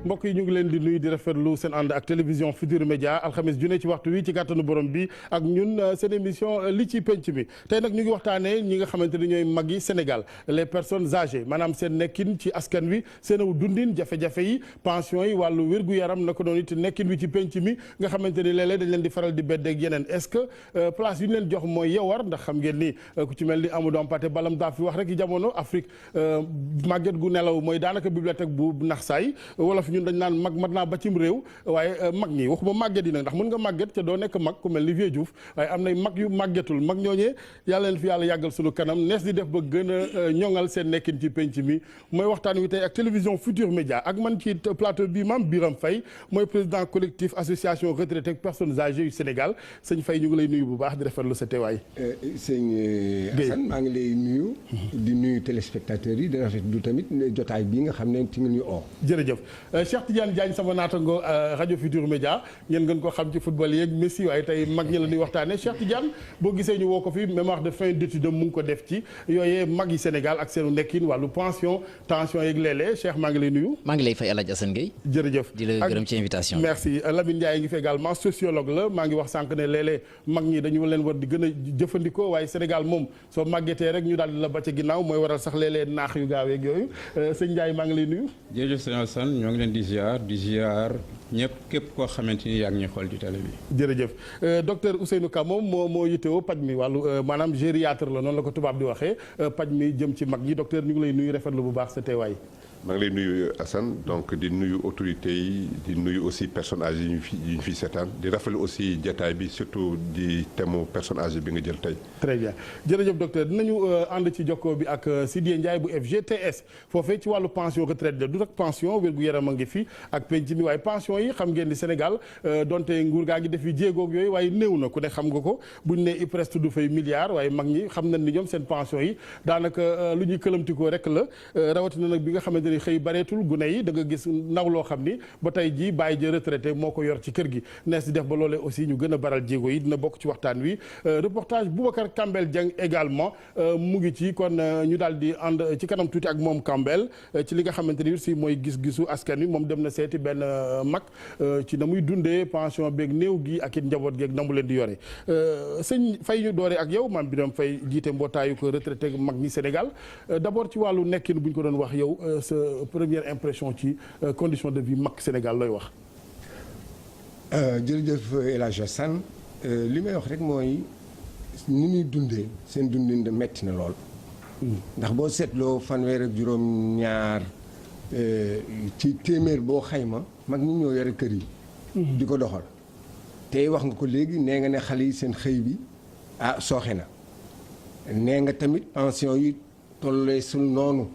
mbokk yi ñu ngi leen di nuyu di rafetlu seen ànd ak télévision Futurs Médias alxamis ju ne ci waxtu wi ci kàttanu borom bi ak ñun seen émission li ci penc mi tey nag ñu ngi waxtaanee ñi nga xamante ni ñooy mag yi Sénégal les personnes âgées maanaam seen nekkin ci askan wi seen aw dundin jafe-jafe yi pension yi wàllu wér-gu-yaram naka noonu it nekkin wi ci penc mi nga xamante ni léeg-léeg dañ leen di faral di beddeeg yeneen est-ce que place yu ñu leen jox mooy yewar ndax xam ngeen ni ku ci mel ni Amadou Hampâté Bâ daa fi wax rek ci jamono Afrique màgget gu nelaw mooy daanaka bibliothèque bu nax saay wala fi ñun dañ naan mag mat naa ba cim réew waaye mag ñi waxuma màgget yi nag ndax mën nga màgget te doo nekk mag ku mel ni Vieux Diouf waaye am nay mag yu màggetul mag ñooñee yàlla leen fi yàlla yàggal sunu kanam nees di def ba gën a ñoŋal seen nekkin ci penc mi mooy waxtaan wi tey ak télévision Futurs Médias ak man ci plateau bi Mame Birame Faye mooy président collectif association retraités personnes âgées yu Sénégal sëñ Faye ñu ngi lay nuyu bu baax di rafetlu sa teewaay. sëñ Assane maa ngi lay nuyu. di nuyu téléspectateurs yi di rafetlu tamit jotaay bi nga xam ne ci nga ñu oo. jërëjëf Cheikh Tidiane Diagne sama naatango rajo Futurs Médias ngeen gën ko xam ci football yeeg Messi waaye tey mag ñi la ñuy waxtaanee Cheikh Tidiane boo gisee ñu woo ko fi mémoire de fin d'étude mu ngi ko def ci yooyee mag yi Sénégal ak seenu nekkin wàllu pension tension yeeg léeg-léeg Cheikh maa ngi lay nuyu. maa ngi lay fay El Hadj Assane Gueye. jërëjëf di la gërëm ci invitation. merci Lamine Ndiaye ngi fi également sociologue la maa ngi wax sànq ne léeg-léeg mag ñi dañu leen war di gën a jëfandikoo waaye Sénégal moom soo màggetee rek ñu daal di la ba ca ginnaaw mooy waral sax léeg-léeg naax yu gaaw yeeg yooyu sëñ Ndiaye maa ngi lay nuyu. jërëjëf sëñ Assane ñoo ngi leen di ziar ñëpp képp koo xamante ni yaa ngi ñuy xool ci télé bi. jërëjëf docteur Ousseynou Ka moom moo yittewoo paj mi wàllu maanaam gériatre la noonu la ko tubaab di waxee paj mi jëm ci mag ñi docteur ñu ngi lay nuyu rafetlu bu baax sa teewaay. maa ngi lay nuyu Assane donc di nuyu autorités yi di nuyu aussi personnes âgées yi ñu fi seetaan di rafetlu aussi jataay bi surtout di thème personnes âgées bi nga jël tey. très bien jërëjëf docteur dinañu ànd ci jokkoo bi ak Sidiye Ndiaye bu FGTS foofee ci wàllu pension retraite de du rek pension wér-gu-yaram a ngi fi ak penc mi waaye pension yi xam ngeen ni Sénégal donte nguur gaa ngi def fi jéegoog yooyu waaye néew na ku ne xam nga ko buñ ne IPRES du fay milliards waaye mag ñi xam nañ ni ñoom seen pension yi daanaka lu ñuy këlamtikoo rek la rawatina nag bi nga xamante ni xëy bareetul gune yi da nga gis naw loo xam ni ba tey jii bàyyi jë retraité moo ko yor ci kër gi nees di def ba loolee aussi ñu gën a baral jéego yi dina bokk ci waxtaan wi reportage Boubacar Kambel Dieng également mu ngi ci kon ñu daal di ànd ci kanam tuuti ak moom Kambel ci li nga xamante ni aussi mooy gis-gisu askan wi moom dem na seeti benn mag ci na muy dundee pension beeg néew gi ak it njaboot geeg na mu leen di yore sëñ Faye ñu dooree ak yow Mame Birame Faye jiite mbootaayu ko retraité mag ñi Sénégal d'abord ci wàllu nekkin bu ñu ko doon wax yow sa première impression ci condition de vie mag Sénégal looy wax. jërëjëf El Hadj Assane li may wax rek mooy ni muy dundee seen dundin de metti na lool. ndax boo seetloo fanweer ak juróom-ñaar ci téeméer boo xayma mag ñi ñoo yore kër yi. di ko doxal. tey wax nga ko léegi nee nga ne xale yi seen xëy bi sooxe na. nee nga tamit pension yi tollee sul noonu.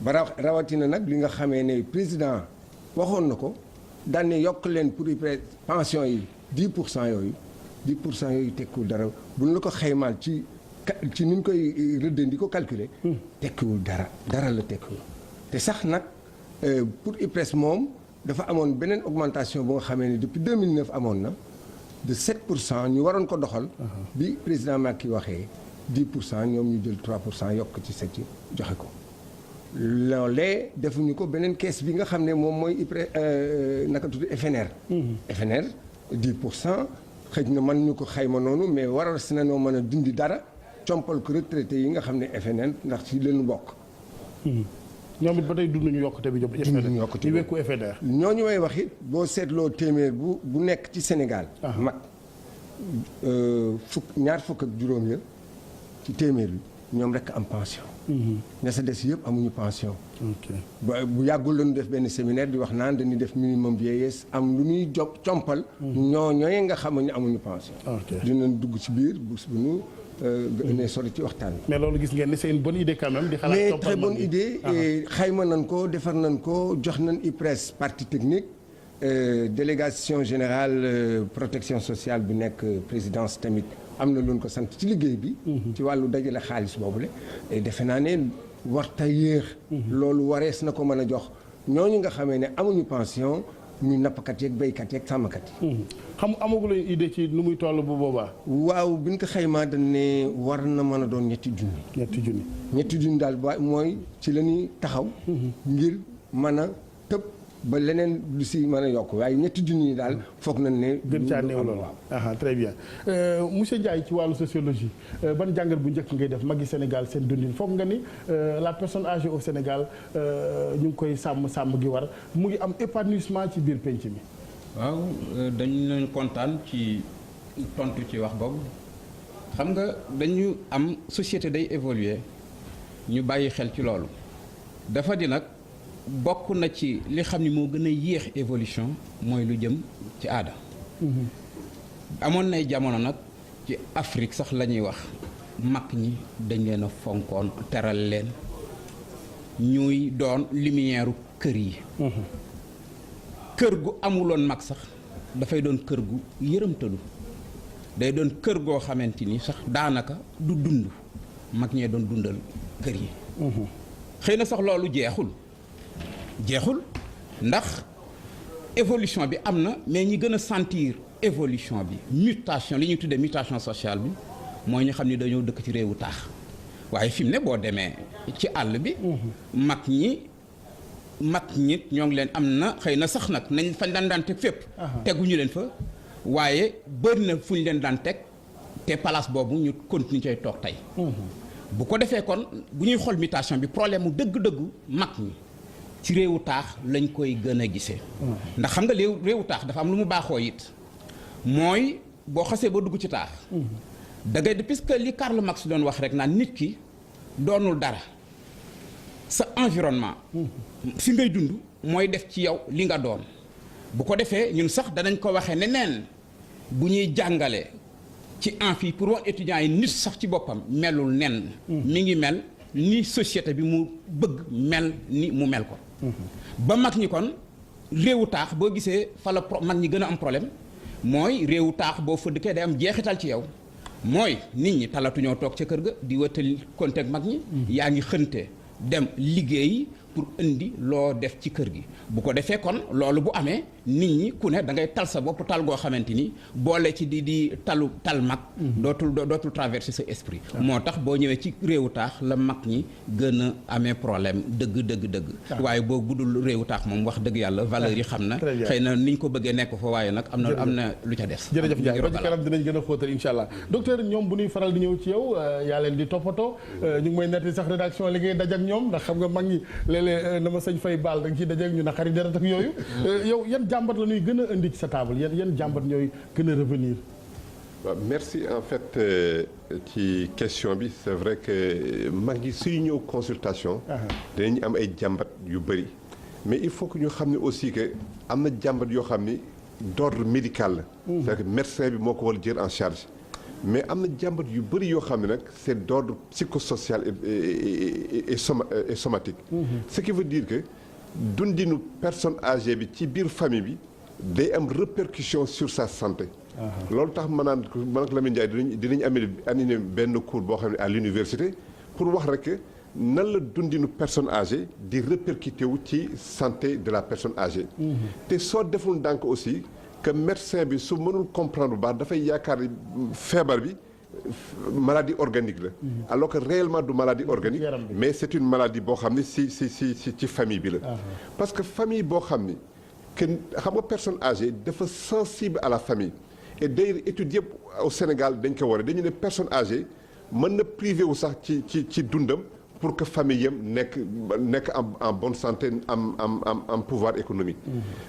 ba rawatina nag li nga xamee ne président waxoon na ko daan ne yokk leen pour pension yi 10% yooyu 10% yooyu tekkiwul dara bu ñu la ko xaymaal ci ni ñu koy rëddee di ko calculer. tekkiwul dara la tekkiwul. te sax nag pour IPRES moom dafa amoon beneen augmentation bu nga xamee ne depuis 2009 amoon na de 7% ñu waroon ko doxal. bi président Macky waxee 10% ñoom ñu jël 3% yokk ci 7 joxe ko. loolee defuñu ko beneen kees bi nga xam ne moom mooy IPRES naka tudd FNR. FNR 10% xëj na mën ñu ko xayma noonu mais waral si na noo mën a dindi dara compal ko retraité yi nga xam ne FNR ndax ci leen bokk. ñoom it ba tey dunduñu yokkute bi jëm. dunduñu yokkute bi ñu wekku FNR. ñooñu may wax it boo seetloo téeméer bu nekk ci Sénégal. mag ñaar fukk ak juróom ya ci téeméer bi ñoom rek am pension. ña sa des yëpp amuñu pension. bu yàggul lañu def benn séminaire di wax naan dañuy def minimum vieillesse am lu ñuy compal. ñooñu nga xam ne amuñu pension. dinañ dugg ci biir bu nu ne sori ci waxtaan bi. mais loolu gis ngeen ni c'est une bonne idée quand même. di xalaat mais très bonne idée. xayma nañ ko defar nañ ko jox nañ IPRES partie technique. délégation générale protection sociale bi nekk présidence tamit am na lu ko sant ci liggéey bi. ci wàllu dajale xaalis boobule. et defe naa ne warta yéex. loolu warees na ko mën a jox ñooñu nga xamee ne amuñu pension ñu nappkat yeeg béykat yeeg sàmmkat yi. xam amagul idée ci nu muy toll bu boobaa. waaw bi ñu ko xaymaa dañ ne war na mën a doon ñetti junni daal mooy ci la ñuy taxaw. ngir mën a tëb ba leneen lu si mën a yokk waaye ñetti junni yi daal foog nañ ne. gën caa néew loolu très bien monsieur Ndiaye ci wàllu sociologie ban jàngat bu njëkk ngay def magi Sénégal seen dundin foog nga ni la personne âgée au Sénégal ñu ngi koy sàmm gi war mu ngi am épanouissement ci biir penc mi. waaw dañu leen kontaan ci tontu ci wax boobu xam nga dañu am société day évoluer ñu bàyyi xel ci loolu dafa di nag bokk na ci li xam ni moo gën a yéex évolution mooy lu jëm ci aada. amoon nay jamono nag ci Afrique sax la ñuy wax mag ñi dañ leen a fonkoon teral leen ñuy doon lumière kër yi. kër gu amuloon mag sax dafay doon kër gu yërëmtalu day doon kër goo xamante ni sax daanaka du dund mag ñee doon dundal kër yi. xëy na sax loolu jeexul ndax évolution bi am na mais ñi gën a sentir évolution bi mutation li ñuy tuddee mutation sociale bi mooy ñu xam ni dañoo dëkk ci réewu taax waaye fi mu ne boo demee ci àll bi. mag ñi ñoo ngi leen am na xëy na sax nag nañ fañ daan teg fépp. teguñu leen fa waaye bëri na fu ñu leen daan teg te place boobu ñu continue cay toog tey. bu ko defee kon bu ñuy xool mutation bi problème mu dëgg-dëggu mag ñi ci réewu taax lañ koy gën a gisee. ndax xam nga réewu taax dafa am lu mu baaxoo it mooy boo xasee ba dugg ci taax. da ngay puisque li Karl Marx doon wax rek naan nit ki doonul dara sa environnement. fi ngay dund mooy def ci yow li nga doon bu ko defee ñun sax danañ ko waxee neneen bu ñuy jàngale ci amphi pour wax étudiants yi nit sax ci boppam melul nen. mi ngi mel ni société bi mu bëgg mel ni mu mel ko. ba mag ñi kon réewu taax boo gisee fa la mag ñi gën a am problème mooy réewu taax boo fa dëkkee day am jeexital ci yow mooy nit ñi talatuñoo toog ca kër ga di wëttali konte ak mag ñi. yaa ngi xënte dem liggéey pour indi loo def ci kër gi bu ko defee kon loolu bu amee nit ñi ku ne da ngay tal sa bopp tal goo xamante ni boole ci di tal mag. dootul traverser sa esprit. moo tax boo ñëwee ci réewu taax la mag ñi gën a amee problème dëgg. waaye boo budul réewu taax moom wax dëgg yàlla valeur yi xam na. xëy na ni ñu ko bëggee nekk fa waaye nag am na lu ca des. jërëjëf Ndiaye ba ci kanam dinañ gën a xóotal incha allah docteur ñoom bu ñuy faral di ñëw ci yow yaa leen di toppatoo ñu ngi may netti sax rédaction li ngay daj ak ñoom ndax xam nga mag ñi na ma sëñ Faye Baal da nga ciy dajeeg ñu naqari deret ak yooyu yow yan jàmbat la ñuy gën a indi ci sa table yan jàmbat ñooy gën a revenir. waaw merci en fait ci question bi c'est vrai que mag ñi suy ñëw consultation. dinañ am ay jàmbat yu bëri mais il faut que ñu xam ne aussi que am na jàmbat yoo xam ni d'ordre médical la. c'est-à-dire que médecin bi moo ko war a jël en charge. mais am na jàmbat yu bëri yoo xam ne nag c'est d'ordre psychosocial et somatique. Ce qui veut dire que dundinu personne âgée bi ci biir famille bi day am répercussion sur sa santé. loolu tax man ak Lamine Ndiaye dinañ animer benn cours boo xam ne à l'université pour wax rek nan la dundinu personne âgée di répercuté wu ci santé de la personne âgée. te soo deful ndànk aussi. que médecin bi su mënul comprendre bu baax dafay yaakaar feebar bi maladie organique la. alors que réellement du maladie organique. mais c'est une maladie boo xam ni ci famille bi la. parce que famille boo xam ni que xam nga personne âgée dafa sensible à la famille. et d'ailleurs études yëpp au Sénégal dañ ko war dañu ne personne âgée mën na privé wu sax ci dundam pour que famille yam nekk en bonne santé am pouvoir économique.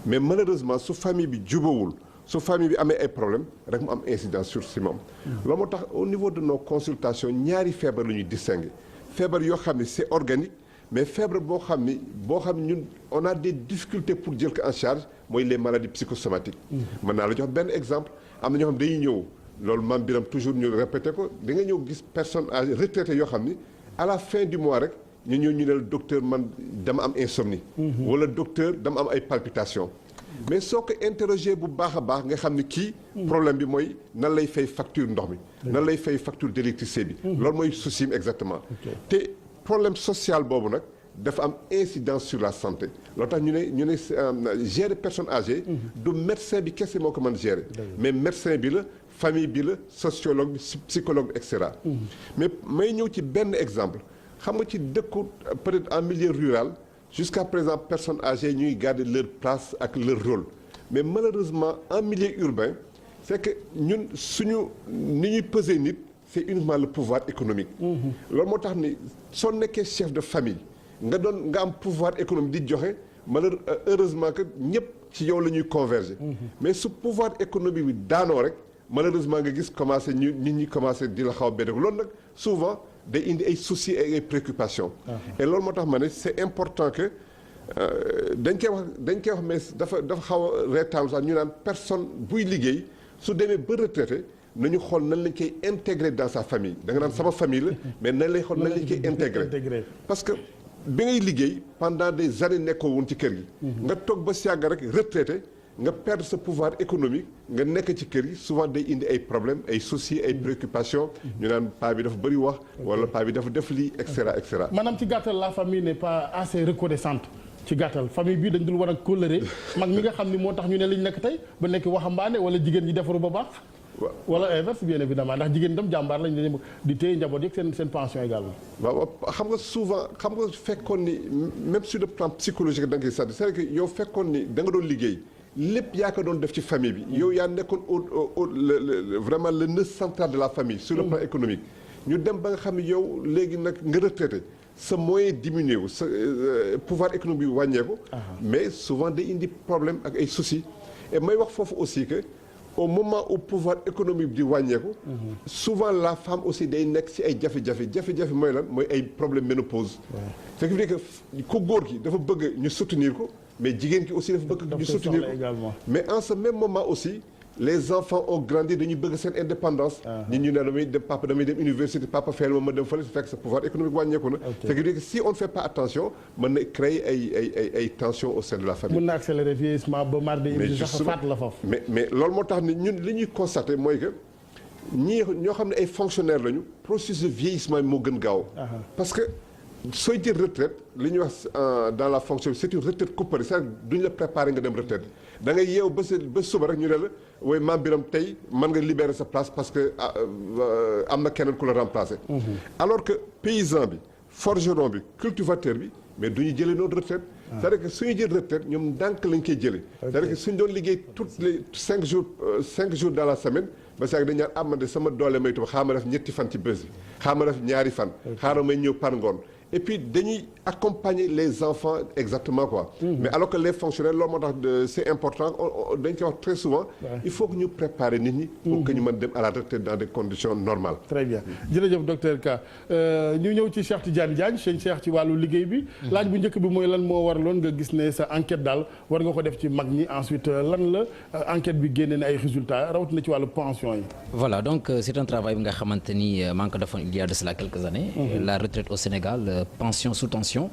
mais malheureusement su famille bi jubawul su famille bi amee ay problème rek mu am incidence sur si moom. loolu moo tax au niveau de nos consultations ñaari feebar la ñuy distinguer feebar yoo xam ne c'est organique mais feebar boo xam ni ñun on a des difficultés pour jël ko en charge mooy les maladies psychosomatiques. mën naa la jox benn exemple am na ñoo xam dañuy ñëw loolu maam Biram toujours ñu répété ko da nga ñëw gis personne âgée retraité yoo xam ni. à la fin du mois rek ñu ñëw ñu ne docteur man dama am insomnie. wala docteur dama am ay palpitations. mais soo ko interroger bu baax a baax nga xam ni kii. problème bi mooy nan lay fay facture ndox mi. nan lay fay facture d'électricité bi. loolu mooy souci exactement. te problème social boobu nag dafa am incidence sur la santé. loolu tax ñu ne gérer personne âgée. du médecin bi kese moo ko mën gérer. mais médecin bi la. famille bi la sociologue bi psychologue et cetera. mais may ñëw ci benn exemple xam nga ci dëkku peut-être en milieu rural jusqu'à présent personnes âgées ñuy garder leur place ak leur rôle mais malheureusement en milieu urbain c'est que ñun suñu ni ñuy peser nit c'est uniquement le pouvoir économique. loolu moo tax ni soo nekkee chef de famille nga am pouvoir économique di joxe heureusement que ñëpp ci yow la ñuy converger. mais su pouvoir économique bi daanoo rek malheureusement nga gis commencé nit ñi commencé di la xaw a béy loolu nag souvent day indi ay soucis et ay préoccupations. et loolu moo tax ma ne c'est important que dañ koy wax mais dafa xaw a reetaan sax ñu naan personne buy liggéey su demee ba retraité nañu xool nan lañ koy intégrer dans sa famille da nga naan sama famille la mais nan lañ xool nan lañ koy intégrer parce que bi ngay liggéey pendant des années nekkoo woon ci kër gi. nga toog ba si yàgg rek retraité nga perdre sa pouvoir économique nga nekk ci kër gi souvent day indi ay problèmes ay soucis ay préoccupations. ñu naan paa bi dafa bëri wax. wala paa bi dafa def lii et cetera et cetera. maanaam ci gàttal la famille n'est pas assez reconnaissante ci gàttal famille bi dañ dul war a kóllëre mag mi nga xam ni moo tax ñu ne liñ nekk tey ba nekk waxambaane wala jigéen ñi defaru ba baax. wala inverse bien évidemment ndax jigéen itam jàmbaar lañ dañu di téye njaboot yeeg seen pension également. waaw xam nga souvent xam nga fekkoon ni même sur le plan psychologique da nga koy sàddi c'est-à-dire que yow fekkoon ni da nga doon liggéey lépp yaa ko doon def ci famille bi. yow yaa nekkoon vraiment le nœud central de la famille. sur le plan économique. ñu dem ba nga xam ne yow léegi nag nga retraité sa moyen diminué wu sa pouvoir économique bi wàññeeku. mais souvent day indi problème ak ay soucis. et may wax foofu aussi que. au moment où pouvoir économique di wàññeeku. souvent la femme aussi day nekk ci ay jafe-jafe mooy lan mooy ay problème ménopause. ce qui veut dire que ku góor gi dafa bëgg ñu soutenir ko mais jigéen ki aussi dafa bëgg ñu soutenir ko mais en ce même moment aussi les enfants ont grandi dañuy bëgg seen indépendance. nit ñu ne damay dem université papa fayal ma dem fële fekk sa pouvoir économique wàññeeku na. ce qui veut dire que si on ne fait pas attention mën na créer ay tensions au sein de la famille. mën na accélérer vieillissement ba mar de indi sax faat la foofu. mais loolu moo tax ni ñun li ñuy constater mooy que ñoo xam ne ay fonctionnaires lañu processus de vieillissement moo gën gaaw. parce que sooy jël retraite li ñuy wax dans la fonction c'est une retraite coupée c'est-à-dire duñ la préparer nga dem retraite da ngay yeew ba suba rek ñu ne la waaye maam Biram tey mën nga libérer sa place parce que am na keneen ku la remplacer. alors que paysan bi forgeron bi cultivateur bi mais du ñu jëlee noonu retraite. c'est-à-dire que suñu jël retraite ñoom ndànk lañ koy jëlee. c'est-à-dire que suñu doon liggéey toutes les 5 jours dans la semaine ba saa dañu naan am na de sama doole may tuba xaaral ma def ñetti fan ci bés bi xaaral ma def ñaari fan. xaaral may ñëw par ngoon. et puis dañuy accompagner les enfants exactement quoi. mais alors que les fonctionnaires loolu moo tax c'est important dañ koy wax très souvent. il faut que ñu préparer nit ñi. pour que ñu mën dem à la retraite dans des conditions normales. très bien jërëjëf docteur Ka ñu ñëw ci Cheikh Tidiane Diagne sëñ Cheikh ci wàllu liggéey bi. laaj bu njëkk bi mooy lan moo waraloon nga gis ne sa enquête daal war nga ko def ci mag ñi ensuite lan la enquête bi génne na ay résultats rawatina ci wàllu pension yi. voilà donc c'est un travail bi nga xamante ni maa ngi ko defoon il y a de cela quelques années. la retraite au Sénégal. Pension sous tension.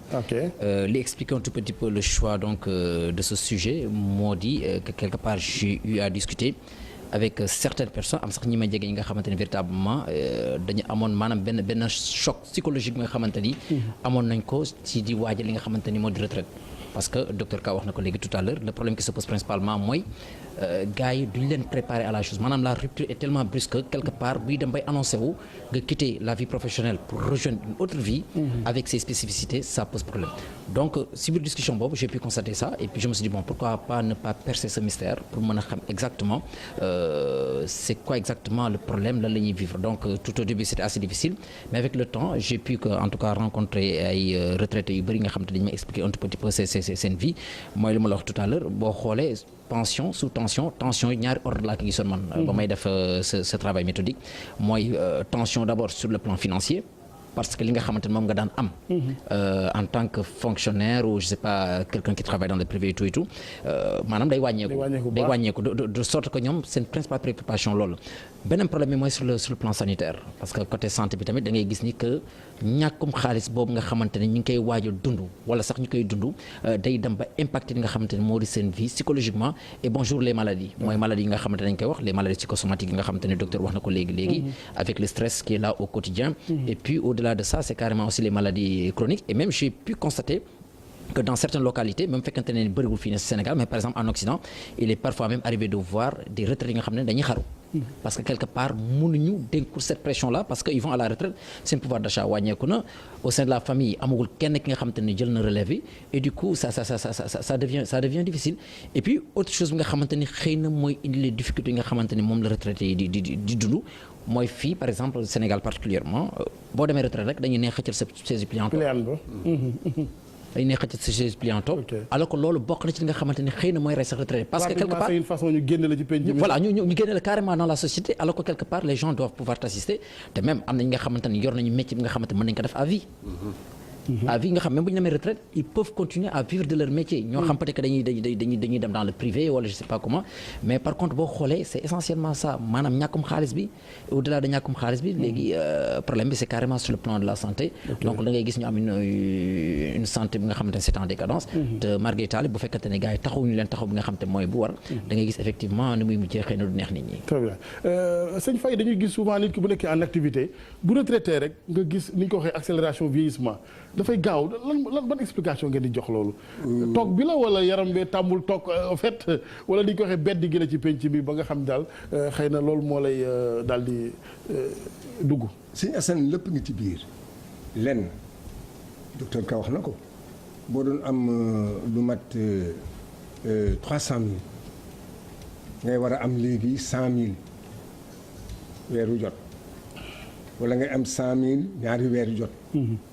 Li expliquer un tout petit peu le choix donc de ce sujet moo di que quelque part j'ai eu à discuter avec certaines personnes am sax ñi ma jege ñi nga xamante ni véritablement dañu amoon maanaam benn choc psychologique bi nga xamante ni. amoon nañ ko ci di waajal li nga xamante ni moo di retraite. parce que docteur Ka wax na ko léegi tout à l'heure le problème qui se pose principalement mooy gars yi duñ leen préparer à la chose maanaam la rupture est tellement brusque que quelque part buy dem bay annoncé wu nga quitter la vie professionnelle pour rejoindre une autre vie. avec ses spécificités ça pose problème. donc si biir discussion boobu j'ai pu constater ça et puis je me suis dit bon pourquoi pas ne pas percer ce mystère pour mën a xam exactement c'est quoi exactement le problème lan la ñuy vivre donc tout au début c'était assez difficile mais avec le temps j'ai pu en tout cas rencontrer ay retraités yu bëri nga xam te dañu ma expliquer un tout petit peu seen vie mooy li ma la wax tout à l'heure boo xoolee pension sous tension yi ñaari ordre laa ko gisoon man ba may def ce travail méthodique mooy tension d'abord sur le plan financier parce que li nga xamante ne moom nga daan am en tant que fonctionnaire ou je sais pas quelqu'un qui travaille dans le privé et tout maanaam day wàññeeku de sorte que ñoom seen principale préoccupation loolu beneen problème bi mooy sur le plan sanitaire parce que côté santé bi tamit da ngay gis ni que ñàkkum xaalis boobu nga xamante ne ñu ngi koy waaj a dund wala sax ñu koy dund day dem ba impacter li nga xamante ne moo di seen vie psychologiquement et bonjour les maladies mooy maladies yi nga xamante ne dañ koy wax les maladies psychosomatiques yi nga xamante ne docteur wax na ko léegi avec le stress qui est là au quotidien et puis au-delà de ça c'est carrément aussi les maladies chroniques et même j'ai pu constater que dans certaines localités même fekkante ne bëriwul fii ne Sénégal mais par exemple en Occident il est parfois même arrivé de voir des retraités yi nga xam ne dañuy xaru parce que quelque part mënuñu dénku cette pression là parce que ils vont à la retraite seen pouvoir d'achat wàññeeku na au sein de la famille amagul kenn ki nga xamante ne jël na relève yi et du coup ça devient difficile et puis autre chose bi nga xamante ni xëy na mooy indi les difficultés yi nga xamante ni moom la retraité yi di dund mooy fii par exemple Sénégal particulièrement boo demee retraite rek dañuy ne xëccal sa chaise pliante dañu ne xëcc sa chaise pliante alors que loolu bokk na ci li nga xamante ni xëy na mooy rey sa retraité parce que quelque part c'est une façon ñu génne la ci penc mi voilà ñu génne la carrément dans la société alors que quelque part les gens doivent pouvoir t'assister te même am na ñi nga xamante ni yor nañu métier bi nga xamante mën nañu ko def à vie à vie nga xam même bu ñu demee retraite ils peuvent continuer à vivre de leur métier ñoo xam peut-être que dañuy dem dans le privé wala je sais pas comment mais par contre boo xoolee c'est essentiellement ça maanaam ñàkkum xaalis bi au-delà de ñàkkum xaalis bi léegi problème bi c'est carrément sur le plan de la santé donc da ngay gis ñu am une santé bi nga xamante ne c'est en décadence te malgré tout bu fekkante ne gars yi taxawuñu leen taxaw bi nga xamante mooy bu war da ngay gis effectivement ni muy mujjee xëy na du neex nit ñi. très bien sëñ Faye dañuy gis souvent nit ki bu nekkee en activité bu retraité rek nga gis ni ñu ko waxee accélération vieillissement dafay gaaw lan ban explication ngeen di jox loolu. toog bi la wala yaram bee tàmbul toog en fait wala ni ñu ko waxee bedd gi la ci penc bi ba nga xam daal xëy na loolu moo lay daal di dugg. sëñ Assane lépp ngi ci biir lenn docteur Ka wax na ko boo doon am lu mat 300 000 ngay war a am léegi 100 000 weeru jot wala ngay am 100 000 ñaari weeru jot.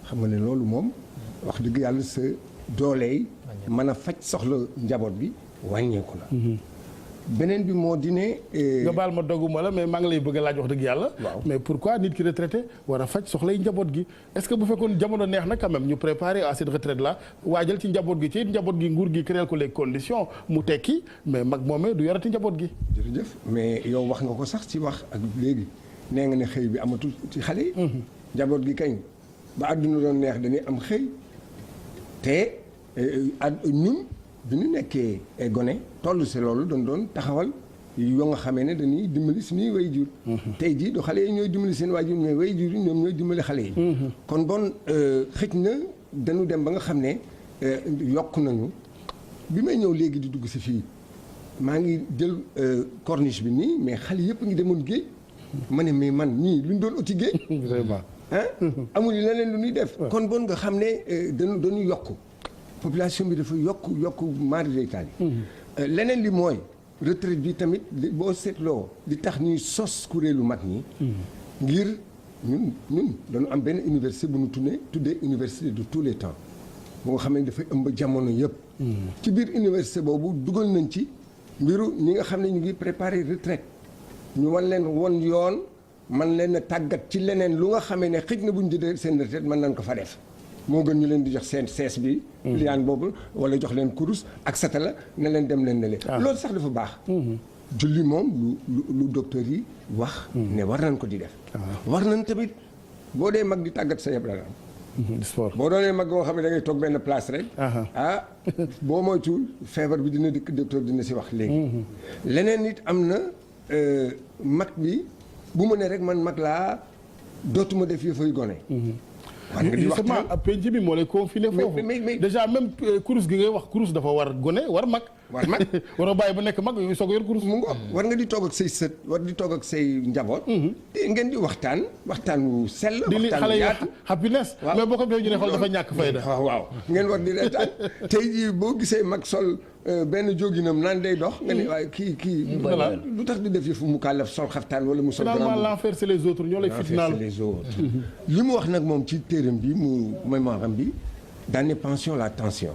xam nga ne loolu moom wax dëgg yàlla sa dooley mën a faj soxla njaboot bi wàññeeku na. beneen bi moo di ne. nga baal ma dogguma la mais maa ngi lay bëgg a laaj wax dëgg yàlla. mais pourquoi nit ki retraité war a faj soxlay njaboot gi est-ce que bu fekkoon jamono neex na quand même ñu préparer à cette retraite là waajal ci njaboot gi ci njaboot gi nguur gi créer ko les conditions mu tekki mais mag moomee du yorati njaboot gi. jërëjëf mais yow wax nga ko sax ci wax ak léegi nee nga ne xëy bi amatul ci xale yi. njaboot gi kañ ba àdduna doon neex dañuy am xëy te ñun. bi ñu nekkee ay gone toll si loolu doon taxawal yoo nga xamee ne dañuy dimbali suñuy waajur. tey jii du xale yi ñooy dimbali seen waajur mais waajur yi ñoom ñooy dimbali xale yi. kon bon xëj na dañu dem ba nga xam ne yokk nañu bi may ñëw léegi di dugg si fii maa ngi jël corniche bi nii mais xale yëpp ngi demoon géej. ma ne mais man ñii luñ doon uti géej. vraiment amul leneen lu ñuy def. kon bon nga xam ne dañu yokk. population bi dafa yokk mari day taal yi leneen li mooy retraite bi tamit boo seetloo li tax ñuy sos kuréelu mag ñi ngir ñun dañu am benn université bu ñu tuddee université de tous les temps bu nga xam ne dafay ëmb jamono yëpp ci biir université boobu dugal nañ ci mbiru ñi nga xam ne ñu ngi préparer retraite ñu wan leen won yoon man leen a tàggat ci leneen lu nga xamee ne xëj na bu ñu jëlee seen retraite mën nañ ko fa def moo gën ñu leen di jox seen sees bi liyaan boobu wala jox leen kurus ak satala ne leen dem leen ne leen loolu sax dafa baax julli moom lu docteur yi wax ne war nañ ko di def war nañ tamit boo dee mag di tàggat sa yeb la sport boo doonee mag boo xam ne da ngay toog benn place rek boo moytuwul feebar bi dina dikk docteur dina si wax léegi leneen nit am na mag bi bu mu ne rek man mag laa dootuma def yëfay gone war nga di justement penc bi moo lay confiné foofu déjà même kurus gi ngay wax kurus dafa war gone war mag war a bàyyi ba nekk mag yu soog a yor kurus mu ngo war nga di toog ak say sët war di toog ak say njaboot te ngeen di waxtaan wu sell di li xale yi happiness mais boo ko defee ñu ne xool dafa ñàkk fayda waaw ngeen war di reetaan tey jii boo gisee mag sol benn jóginam naan day dox nga ne waaye kii voilà lu tax di def yëfu mu kàllaf sol xaftaan wala mu sol finalement l'enfer c'est les autres ñoo lay fitnaal les autres li mu wax nag moom ci téeram bi mu mémoire am bi daane pension la tension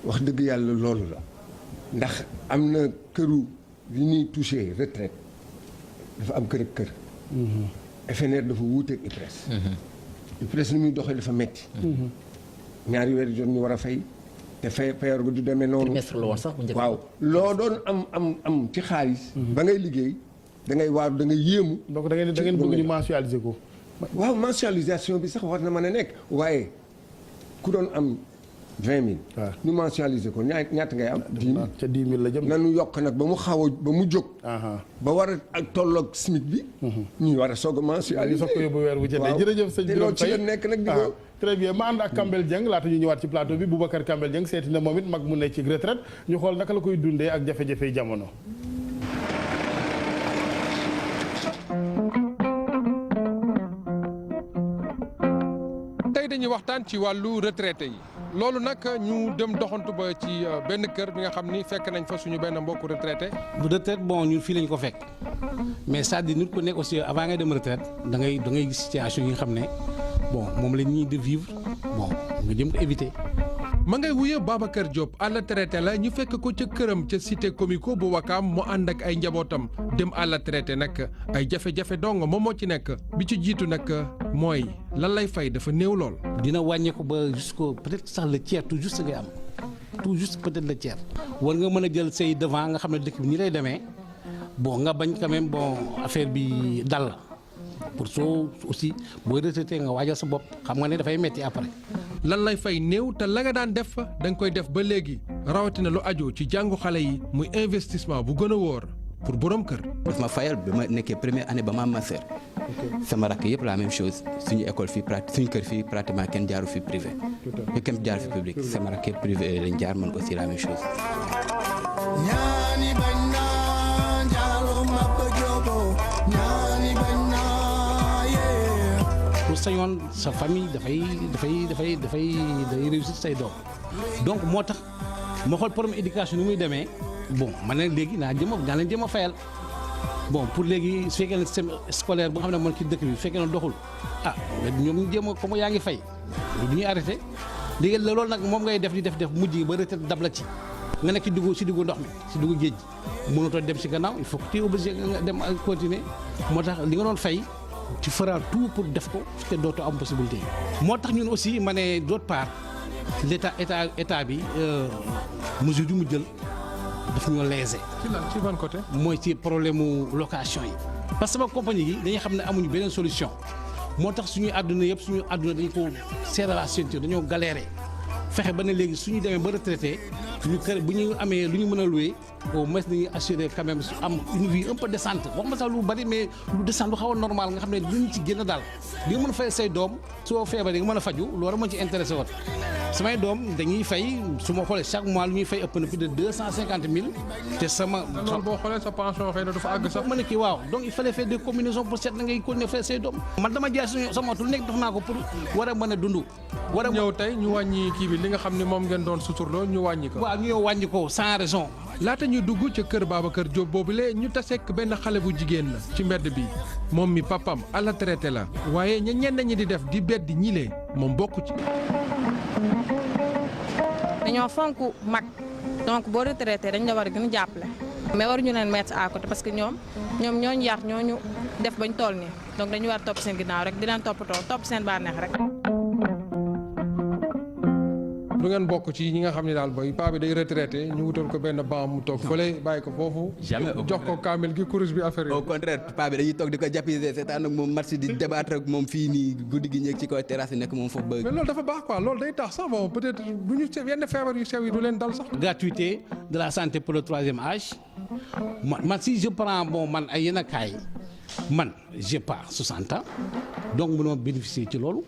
wax dëgg yàlla loolu la ndax am na këru yi ñuy touché retraite dafa am kër ak kër FNR dafa wuuteeg IPRES IPRES ni muy doxee dafa metti ñaari weer jot ñu war a fay te payoor ga du demee noonu trimestre la woon sax bu njëkk waaw loo doon am ci xaalis ba ngay liggéey da ngay waaru da ngay yéemu donc da ngeen bëgg ñu mensualiser ko waaw mensualisation bi sax war na mën a nekk waaye ku doon am 20 000. waaw ñu mensualiser ko ñaata ngay am. 10 000 ca 10 000 la jëm. nanu yokk nag ba mu xaw a ba mu jóg. ba war a ak tolloog SMIC bi. ñuy war a soog a mensualiser. ñu soog ko yóbbu weer wu jëndee. jërëjëf sëñ Birame Faye te loolu ci la nekk nag di ko. très bien ma ànd ak Kambel Dieng laata ñu ñëwaat ci plateau bi Boubacar Kambel Dieng seeti na moom it mag mu ne ci retraite ñu xool naka la koy dundee ak jafe-jafe jamono. tey dañuy waxtaan ci wàllu retraité yi loolu nag ñu dem doxantu ba ci benn kër bi nga xam ni fekk nañ fa suñu benn mbokku retraité. bu retraite bon ñun fii lañ ko fekk mais c'est-à-dire nit ku nekk aussi avant ngay dem retraite da ngay gis situation yi nga xam ne bon moom la ñuy de vivre bon nga jëm ko éviter. ma ngay wuye Babacar Diop à la retraité la ñu fekk ko ca këram ca cité comico bu Wakaam mu ànd ak ay njabootam dem à la retraité nag ay jafe-jafe dong moom moo ci nekk bi ci jiitu nag mooy lan lay fay dafa néew lool. dina wàññeeku ba jusqu'au peut-être sax le tiers tout juste ngay am tout juste peut-être le tiers war nga mën a jël say devant nga xam ne dëkk bi ni lay demee bon nga bañ quand même bon affaire bi dal la pour soo aussi booy retraité nga waajal sa bopp xam nga ne dafay metti après. lan lay fay néew te la nga daan def da nga koy def ba léegi rawatina lu aju ci jàngu xale yi muy investissement bu gën a wóor pour borom kër. ma fayal bi ma nekkee première année ba ma master. sama rakk yëpp la même chose suñu école fii suñu kër fii pratiquement kenn jaaru fi privé. te kenn jaaru fi public sama rakk yëpp privé lañ jaar man aussi la même chose. pour sañoon sa famille dafay réussir say doom donc moo tax ma xool problème éducation ni muy demee bon man ne léegi naa leen jëm a fayal bon pour léegi su fekkee ne système scolaire bu nga xam ne man ci dëkk bi su fekkee ne doxul mais ñoom ñu jéem a comme yaa ngi fay du ñuy arrêté léegi loolu nag moom ngay def di def mujj ba retraite dab la ci nga nekk ci diggu ndox mi ci diggu géej gi mënatoo dem ci gannaaw il faut que tu es obligé nga dem continuer moo tax li nga doon fay tu feras tout pour def ko te dootoo am possibilité yi. moo tax ñun aussi ma ne d'autre part état bi mesure yu mu jël daf ñoo lésé. ci ban côté. mooy ci problème mu location yi. parce que sama compagnie yi dañuy xam ne amuñu beneen solution moo tax suñuy àdduna yëpp suñu àdduna dañu ko serrer la ceinture dañoo galéré fexe ba ne léegi suñu demee ba retraité ñu kër bu ñu amee lu ñu mën a loué au moins dañuy assurer quand même su am une vie un peu décente wax ma sax lu bari mais lu décente lu xaw a normal nga xam ne duñu ci génn daal di nga mën a fay say doom soo feebaree nga mën a faju loolu moo ci intéressé woon samay doom dañuy fay su ma xoolee chaque mois lu ñuy fay ëpp na plus de 250 000 te sama. loolu boo xoolee sa pension xëy na dafa àgg sax. ma ne kii waaw donc il fallait faire des combinaisons pour seet na ngay continuer fay say doom. man dama jaay sama oto lu nekk def naa ko pour war a mën a dund. war a ñëw tey ñu wàññi kii bi li nga xam ne moom ngeen doon suturloo ñu wàññi ko. waaw ñu ñëw wàññi ko sans raison. laata ñuy dugg ca kër Babacar Diop boobule ñu taseek benn xale bu jigéen la ci mbedd bi moom mi papam à la traité la waaye ñenn ñi di def di beddi ñilee moom bokku ci. dañoo fonk mag donc boo retraité dañ la war a gën a jàppale mais waruñu leen mettre à côté parce que ñoom ñooñu yar ñooñu def bañ toll nii donc dañu war topp seen ginnaaw rek di leen toppatoo topp seen bànneex rek. du ngeen bokk ci ñi nga xam ne daal booy paa bi day retraité ñu wutal ko benn banc mu toog fële bàyyi ko foofu. jamais jox ko kaamil gi kurus bi affaire yi. au contraire paa bi dañuy toog di ko jàppale seetaan ak moom match di débattre ak moom fii nii guddi gi ñeeg ci kaw terrasse yi nekk moom foofu ba. mais loolu dafa baax quoi loolu day tax sax bon peut-être du ñu yenn feebar yu sew yi du leen dal sax. gratuité de la santé pour le troisième âge man si je prends bon man ay yenn kaay man j'ai pas 60 ans donc mënoo bénéficier ci loolu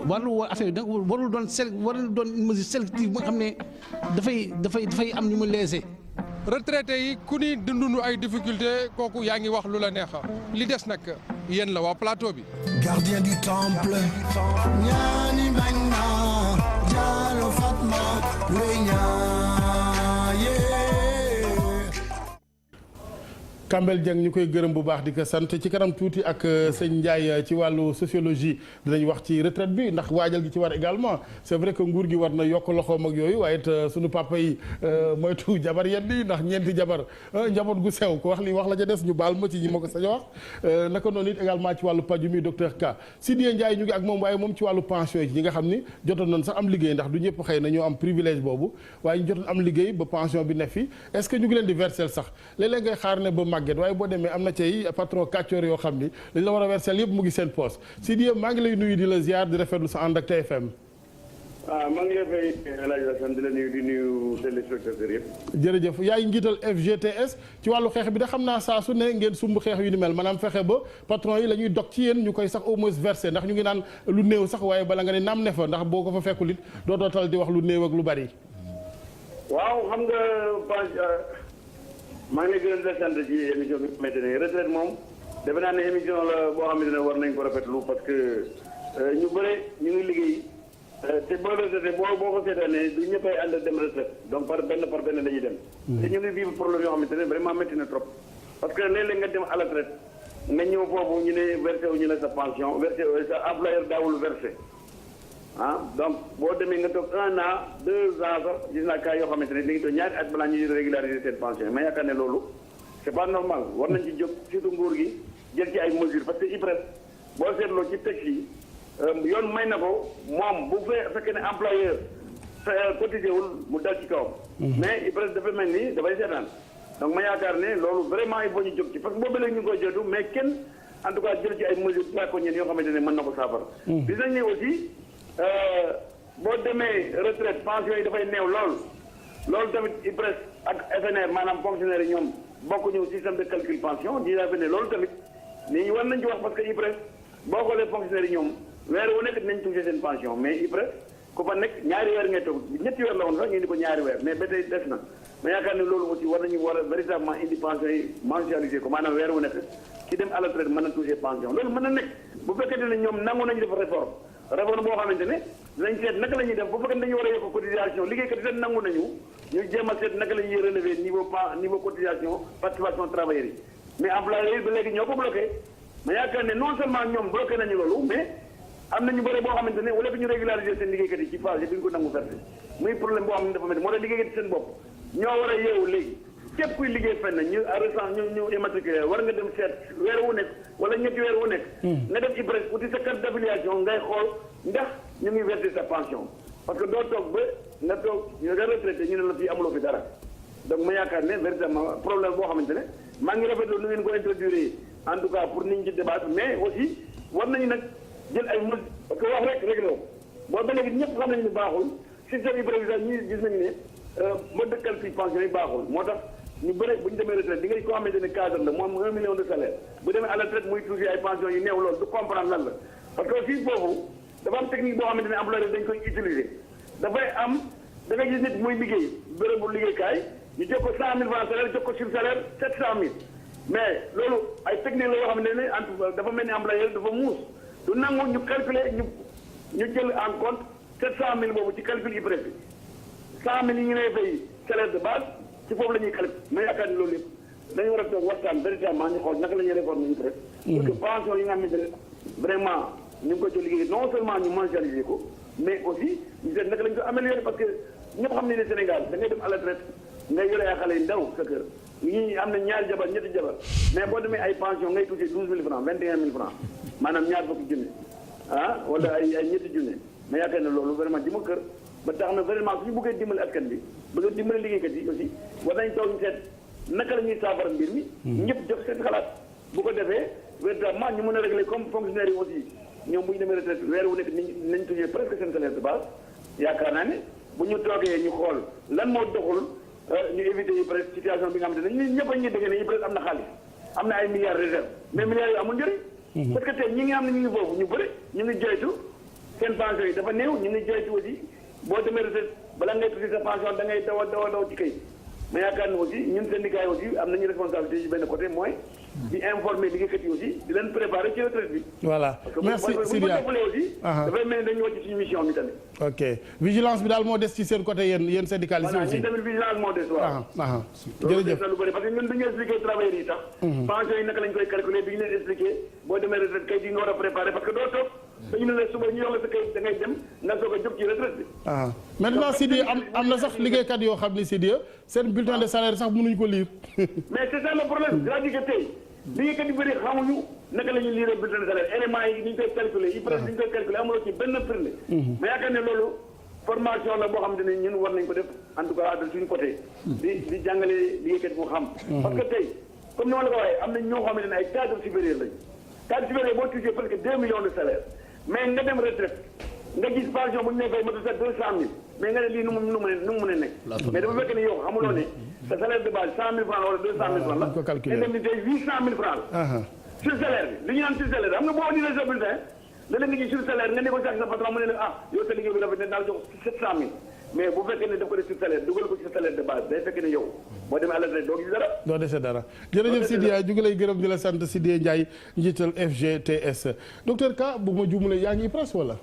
warul affaire yi warul doon une mesure sélective bu nga xam ne dafay am ñu mu léser. retraité yi ku ni dundunu ay difficulté kooku yaa ngi wax lu la neex li des nag yéen la waa plateau bi. gardien du temple ñaani bañ na jaalo Fatma wey ñaaye. Kambel Dieng ñu koy gërëm bu baax di ko sant ci kanam tuuti ak sëñ Ndiaye ci wàllu sociologie dinañ wax ci retraite bi ndax waajal gi ci war également c'est vrai que nguur gi war na yokk loxoom ak yooyu waaye it sunu papa yi moytu jabar yenn yi ndax ñeenti jabar njaboot gu sew ko wax li wax la ca des ñu baal ma ci ñi ma ko sañ wax naka noonu it également ci wàllu paju mi docteur Ka Sidya Ndiaye ñu ngi ak moom waaye moom ci wàllu pension yi ñi nga xam ni jotoon nañ sax am liggéey ndax du ñëpp xëy na ñoo am privilège boobu waaye ñu jotoon am liggéey ba pension bi ne fi est-ce que ñu ngi leen di verser sax léeg-léeg ngay xaar ne ba waaye boo demee am na cay patron kàccoor yoo xam ni dañ la war a versel yëpp mu ngi seen poste Sidy maa ngi lay nuyu di la ziar di rafetlu sa ànd ak TFM. maa ngi lay fay El Hadj Assane di la nuyu di nuyu téléspectateurs yëpp. jërëjëf yaay njiital FGTS ci wàllu xeex bi da xam naa saa su ne ngeen sumb xeex yu ni mel maanaam fexe ba patron yi la ñuy dog ci yéen ñu koy sax au moins versé ndax ñu ngi naan lu néew sax waaye bala nga ne naam ne fa ndax boo ko fa fekkul it doo dootal di wax lu néew ak lu bari. waaw xam nga maa ngi lay gërëm di la sant ci émission bi xamante ne retraite moom defe naa ne émission la boo xamante ne war nañ ko rafetlu parce que ñu bëre ñu ngi liggéey te boo retraité boo ko seetaanee du ñëppay ànd dem retraite donc par benn dañuy dem. te ñu ngi vivre problème yoo xamante ne vraiment métti na trop. parce que léeg-léeg nga dem à la retraite nga ñëw foofu ñu ne versé wu ñu la sa pension versé sa employeur daawul versé donc boo demee nga toog 1 an 2 ans sax gis naa cas yoo xamante ne dañuy toog ñaari at balaa ñuy régulariser seen pension mais yaakaar ne loolu c'est pas normal war nañ ci jóg surtout nguur gi jël ci ay mesures parce que IPRES boo seetloo ci texte yi yoon may na ko moom bu fekkee ne employeur cotisé wul mu dal ci kawam. mais IPRES dafa mel ni dafay seetaan donc ma yaakaar ne loolu vraiment il faut ñu jóg ci parce que boobu léegi ñu ngi koy joytu mais kenn en tout cas jël ci ay mesures daa ko ñeen yoo xamante ne mën na ko saafara. gis nañ ne aussi boo demee retraite pension yi dafay néew loolu tamit IPRES ak FNR maanaam fonctionnaire yi ñoom bokkuñu système de calcul pension di la ne loolu tamit nii war nañ ci wax parce que IPRES boo xoolee fonctionnaire yi ñoom weer wu nekk dinañ touché seen pension mais IPRES ku fa nekk ñaari weer ngay toog ñetti weer la woon sax ñu indi ko ñaari weer mais ba tey des na mais yaakaar ne loolu aussi war a véritablement indi pension yi mensualisé ko maanaam weer wu nekk ki dem à la retraite mën na touché pension loolu mën na nekk bu fekkente ne ñoom nangu nañu def réforme boo xamante ne dinañ seet naka la ñuy def bu fekkee dañu war a yokk cotisation liggéeykat yi nangu nañu ñu jéem a seet naka la ñuy relever niveau cotisation participation travailleurs yi mais employeurs yi ba léegi ñoo ko bloqué mais yaakaar ne non seulement ñoom bloqué nañu loolu mais am nañu bëri boo xamante ne wala fi ñu régulariser seen liggéeykat yi ci phase yi duñ ko nangu versé muy problème boo xam ne dafa mel moo tax liggéeykat yi seen bopp ñoo war a yeewu léegi képp kuy liggéey fenn ñu ñu immatriculé war nga dem seet weer wu nekk wala ñetti weer wu nekk nga def IPRES uti sa carte d'affiliation ngay xool ndax ñu ngi versé sa pension parce que doo toog ba nga toog nga retraité ñu ne la fii amuloo fi dara donc ma yaakaar ne véritablement problème boo xamante ne maa ngi rafetlu nu ngeen ko introduire en tout cas pour nit ñi ci débattre mais aussi war nañu nag jël ay mesures parce que wax rek réglé ko boo ba léegi ñëpp xam nañu ne baaxul système IPRES ñi gis nañu ne mode de calcul pension yi baaxul moo tax ñu bëri bu ñu demee retraite di nga ko xamante ne cadre la mu am 1 million de salaire bu demee à la retraite muy touché ay pension yu néew loolu du comprendre lan la parce que aussi foofu dafa am technique boo xamante ne employeur dañ koy utiliser dafay am da ngay gis nit muy liggéey bërëbu liggéeykaay ñu jox ko 100 000 francs salaire jox ko sur salaire 700 000 mais loolu ay technique la yoo xamante ne dafa mel ni employeur dafa muus du nangu ñu calculer ñu jël en compte 700 000 boobu ci calcul IPRES bi 100 000 yi ñu lay fay salaire de base ci foofu la ñuy calcul mais yaakaar ni loolu yëpp dañu war a toog waxtaan véritablement ñu xool naka la ñuy réformer IPRES pour que pension yi nga xamante ne vraiment ñu ngi ko jël liggéey non seulement ñu mensualiser ko mais aussi ñu seet naka la ñu ko améliorer parce que ñëpp xam ne ne Sénégal da ngay dem à la retraite ngay yore ay xale yu ndaw sa kër ñii am na ñaari jabar ñetti jabar mais boo demee ay pension ngay touché 12 000 francs 21 000 francs maanaam ñaar fukki junne wala ay ñetti junne mais yaakaar ne loolu vraiment jëma kër ba tax na vraiment su ñu bëggee dimbali askan bi bëgg a dimbali liggéeykat yi aussi war nañ toog ñu seet naka la ñuy saafara mbir mi ñëpp jox seen xalaat bu ko defee véritablement ñu mën a régler comme fonctionnaire yi aussi ñoom bu ñu demee retraite weer wu nekk nañ tuñee presque seen salaire de base yaakaar naa ne bu ñu toogee ñu xool lan moo doxul ñu éviter yi presque situation bi nga xamante ne ñun ñëpp a ñuy dégg ne yi presque am na xaalis am na ay milliards réserve mais milliards yu amul njëriñ parce que tey ñi nga xam ne ñu ngi foofu ñu bëri ñu ngi joytu seen pension yi dafa néew ñu ngi joytu aussi boo demee retraite bala ngay tuuti sa pension da ngay daw ci kay mais yaakaar ne aussi ñun syndicat yi aussi am nañu responsabilité ci benn côté mooy di informer liggéeykat yi aussi di leen préparer ci retraite bi. voilà merci Sidia parce que bu ñu aussi dafay mel ni dañu wàcc suñu mission bi tamit. ok vigilance bi daal moo des ci seen côté yéen syndicalistes aussi. voilà ñun tamit vigilance moo des waaw. jërëjëf loolu lu bëri parce que ñun du ñu expliquer travailleurs yi tax. pension yi naka lañ koy calculer bi ñu leen expliquer boo demee retraite kay di nga war a préparer parce que doo toog dañu ne la suba ñu yox la sa kay da ngay dem nga soog a jóg ci retraite bi. maintenant Sidia am na sax liggéeykat yoo xam ni Sidia seen bulletin de salaire sax mënuñu ko lire. mais c'est ça le problème c'est-à-dire que tey liggéeykat yu bëri xamuñu naka la ñuy lire bulletin de salaire éléments yi ni ñu koy calculer yi presque ni ñu koy calculer amuloo ci benn firnde mais yaakaar ne loolu formation la boo xamante ne ñun war nañ ko def en tout cas de suñu côté di jàngale liggéeykat bu xam parce que tey comme ni ma la ko waxee am na ñoo xamante ne ay cadre supérieur lañ cadre supérieur boo touché presque 2 millions de salaire mais nga dem retraite nga gis pension bu ñu nee fay matu sa 200 000 mais nga ne lii nu mu mën a nekk mais dafa fekk ne yow xamuloo ne sa salaire de base 100 000 francs wala 200 000 francs la indemnité 800 000 francs la sur salaire bi li ñu naan sur salaire xam nga boo indi sa bulletin léeg-léeg nga gis sur salaire nga négocier ak sa patron mu ne la yow sa liggéey bi dafa ne daal jox 700 000 mais bu fekkee ne daf ko def sur salaire dugal ko ci sa salaire de base day fekk ne yow boo demee à la retraite doo gis dara. doo dese dara jërëjëf Sidya ñu ngi lay gërëm di la sant Sidya Ndiaye njiital FGTS docteur Ka bu ma juumlee yaa ngi IPRES wala.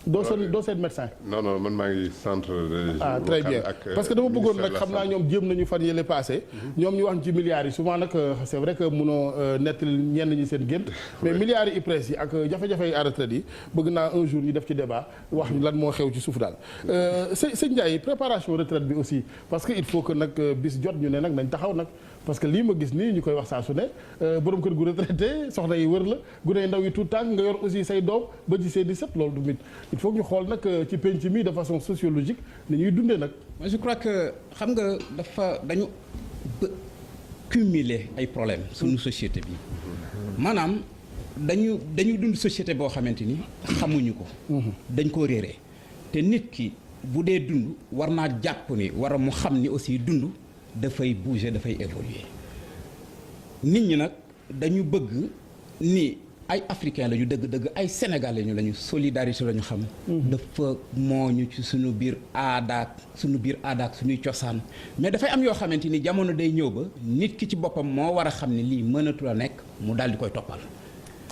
doo seen médecin. non man maa ngi centre de. très bien parce que dama bëggoon nag xam naa ñoom jéem nañu fan yële passé ñoom ñu wax ci milliards yi souvent nag c'est vrai que mënoo nettali ñenn ñi seen gént mais milliards yi IPRES yi ak jafe-jafe yi à retraite yi bëgg naa un jour ñu def ci débat wax lan moo xew ci suuf daal. sëñ Ndiaye préparation retraite bi aussi parce que il faut que nag bis jot ñu ne nag nañ taxaw nag. parce que lii ma gis nii ñu koy wax saa su ne borom kër gu retraité soxna yi wër la gune ndaw yi tout tànk nga yor aussi say doom ba ci seen 17 loolu du mit il faut que ñu xool nag ci penc mi de façon sociologique ni ñuy dundee nag. moi je crois que xam nga dañu cumuler ay problèmes suñu société bi maanaam dañu dund société boo xamante ni xamuñu ko. dañ koo réeree te nit ki bu dee dund war naa jàpp ni war a mu xam ni aussi dund. dafay bouger dafay évoluer nit ñi nag dañu bëgg ni ay africains lañu dëgg-dëgg ay sénégalais lañu solidarité lañu xam. dafa mooñu ci suñu biir aadaak suñuy cosaan mais dafay am yoo xamante ni jamono day ñëw ba nit ki ci boppam moo war a xam ne lii mënatul a nekk mu daal di koy toppal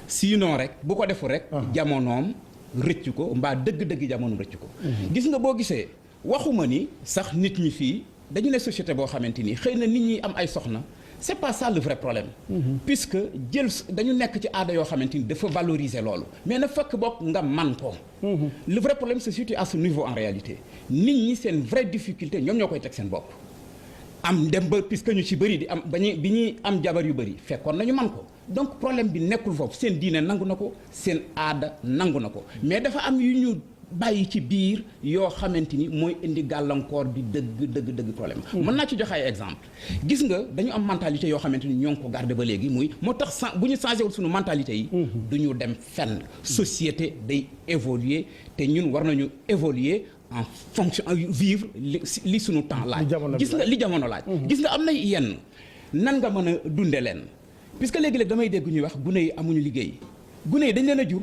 sinon rek bu ko defu rek. jamonoom rëcc ko mbaa dëgg-dëgg jamono rëcc ko. gis nga boo gisee waxuma ni sax nit ñi fii. dañu ne société boo xamante ni xëy na nit ñi am ay soxna c'est pas ça le vrai problème. puisque dañu nekk ci aada yoo xamante ni dafa valoriser loolu mais na fekk bokk nga man ko. le vrai problème se situe à ce niveau en réalité nit ñi seen vraie difficulté ñoom ñoo koy teg seen bopp. am dem ba puisque ñu ci bëri di am bi ñuy am jabar yu bëri fekkoon nañu man ko donc problème bi nekkul foofu seen diine nangu na ko seen aada nangu na ko mais dafa am yu ñu. bàyyi ci biir yoo xamante ni mooy indi gàllankoor bi dëgg problème. mën naa ci joxe ay exemple gis nga dañu am mentalité yoo xamante ni ñoo ngi ko garder ba léegi muy moo tax bu ñu changé wul suñu mentalité yi. du ñu dem fenn. société day évoluer te ñun war nañu évoluer en fonction vivre li suñu temps laaj. gis nga li jamono laaj. gis nga am na yenn nan nga mën a dunde leen puisque léegi-léeg damay dégg ñuy wax gune yi amuñu liggéey gune yi dañ leen a jur.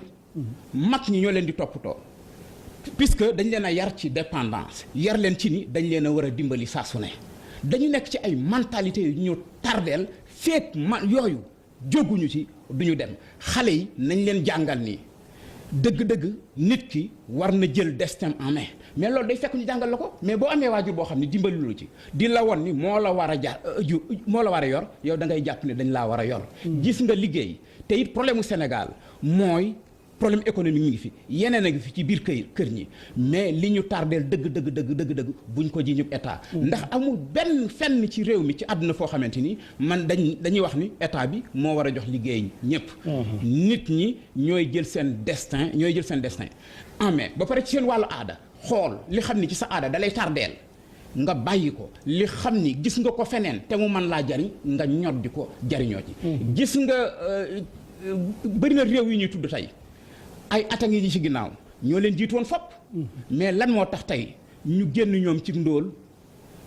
mag ñi ñoo leen di toppatoo. puisque dañ leen a yar ci dépendance yar leen ci ni dañ leen a war a dimbali saa su ne dañu nekk ci ay mentalité yu ñu tardeel feek yooyu jóguñu ci duñu dem xale yi nañ leen jàngal nii dëgg-dëgg nit ki war na jël destin en main mais loolu day fekk ñu jàngal la ko mais boo amee waajur boo xam ne dimbali lu ci di la won ni moo la war a moo la war a yor yow da ngay jàpp ne dañ laa war a yor. gis nga liggéey te it problème mu Sénégal mooy. problème économique mi ngi fi yeneen a ngi fi ci biir kër ñi mais li ñu tardeel dëgg buñ ko ji ñub état ndax amul benn fenn ci réew mi ci àdduna foo xamante ni man dañuy wax ni état bi moo war a jox liggéey ñëpp nit ñi ñooy jël seen destin en main ba pare ci seen wàllu aada xool li xam ni ci sa aada dalay tardeel nga bàyyi ko li xam ni gis nga ko feneen te mu mën laa jariñ nga ñoddi ko jariñoo ci gis nga bëri na réew yi ñuy tudd tey ay at ngi ci ginnaaw ñoo leen jiitu woon fopp mais lan moo tax tey ñu génn ñoom ci ndóol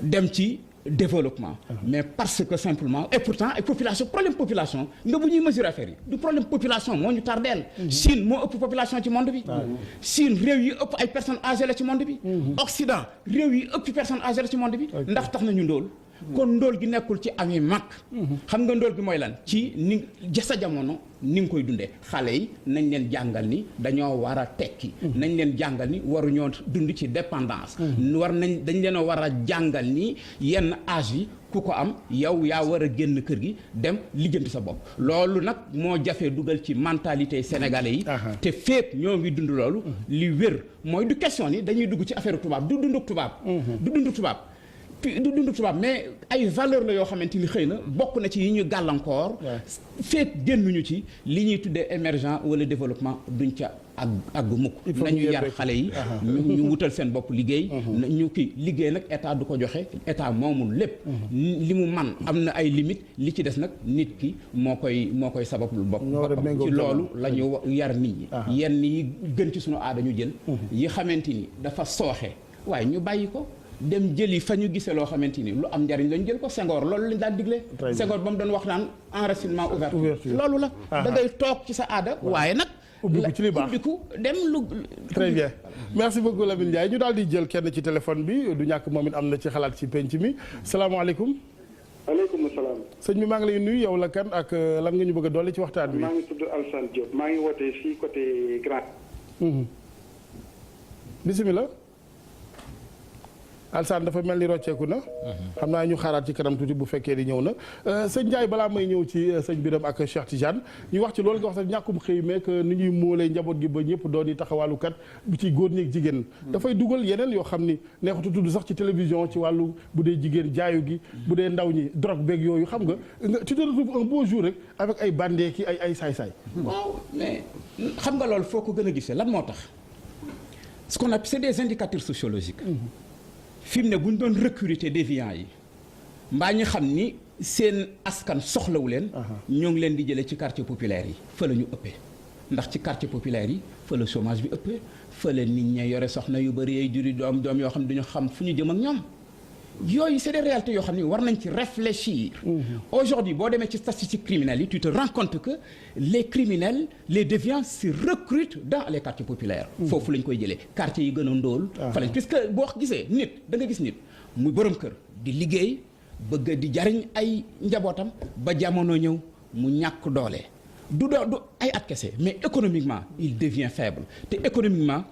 dem ci développement mais parce que simplement et pourtant ay problème population nga bu ñuy mesurer affaire yi du problème population moo ñu tardeel Chine moo ëpp population ci monde bi Chine réew yi ëpp ay personnes âgées la ci monde bi Occident réew yi ëpp personnes âgées la ci monde bi ndax tax nañu ndóol kon ndóol gi nekkul ci ami mag xam nga ndóol gi mooy lan ci ni sa jamono ni nga koy dundee xale yi nañ leen jàngal ni dañoo war a tekki nañ leen jàngal ni waruñoo dund ci dépendance dañ leen a war a jàngal ni yenn âge yi ku ko am yow yaa war a génn kër gi dem lijjanti sa bopp loolu nag moo jafee dugal ci mentalité sénégalais yi te fépp ñoo ngi dund loolu li wér mooy du question ni dañuy dugg ci affaire tubaab du dund tubaab mais ay valeur la yoo xamante ni xëy na bokk na ci yi ñu gàllankoor feet génnuñu ci li ñuy tuddee émergent wala développement duñ ca àgg mukk nañu yar xale yi ñu wutal seen bopp liggéey ñu kii liggéey nag état du ko joxe état moomul lépp li mu man am na ay limites li ci des nag nit ki moo koy sabablu boppam ci loolu la ñu yar nit ñi yenn yi gën ci sunu aada ñu jël yi xamante ni dafa sooxe waaye ñu bàyyi ko dem jëli fa ñu gisee loo xamante ni lu am njariñ lañu jël ko Senghor loolu lañ daan digle Senghor ba mu doon wax naan enracinement ouverture loolu la da ngay toog ci sa aada waaye nag ubbiku ci li baax ubbiku dem lu très bien merci beaucoup Lamine Ndiaye ñu daal di jël kenn ci téléphone bi du ñàkk moom it am na ci xalaat ci penc mi salaamaaleykum aleykum salaam. sëñ bi maa ngi lay nuyu yow la kan ak lan nga ñu bëgg a dolli ci waxtaan bi. maa ngi tudd Alassane Diop maa ngi wootee fii côté Grand. bisimilah. Alassane dafa mel ni rocceeku na. xam naa ñu xaaraat ci kanam tuuti bu fekkee di ñëw na sëñ Ndiaye balaa may ñëw ci sëñ Biram ak Cheikh Tidiane ñu wax ci loolu nga wax sax ñàkkum xëy meek ni ñuy móolee njaboot gi ba ñëpp doon yi taxawaalukat bi ci góor ñi ak jigéen. dafay dugal yeneen yoo xam ni neexatu tudd sax ci télévision ci wàllu bu dee jigéen jaayu gi bu dee ndaw ñi drogue beeg yooyu xam nga tu te retrouves un beau jour rek avec ay bandee ki ay saay-saay. waaw mais xam nga loolu foo ko gën a gisee lan moo tax ce qu'on appelle c'est des indicateurs sociologiques. fi mu ne bu ñu doon recruter déviants yi mbaa ñu xam ni seen askan soxlawu leen. ñoo ngi leen di jëlee ci quartier populaire yi fa la ñu ëppee ndax ci quartier populaire yi fa la chômage bi ëppee fa la nit ñi yore soxna yu bëri ay juri doom yoo xam ne duñu xam fu ñu jëm ak ñoom yooyu c'est des réalités yoo xam ne war nañ ci réfléchir. Aujourd'hui boo demee ci statistiques criminelles yi tu te rends compte que les criminels les déviants se recrutent dans les quartiers populaires. foofu lañ koy jëlee quartiers yi gën a ndóol. fa lañ puisque boo gisee nit da nga gis nit muy borom kër di liggéey bëgg di jariñ ay njabootam ba jamono ñëw mu ñàkk doole. du ay at kese mais économiquement il devient faible te économiquement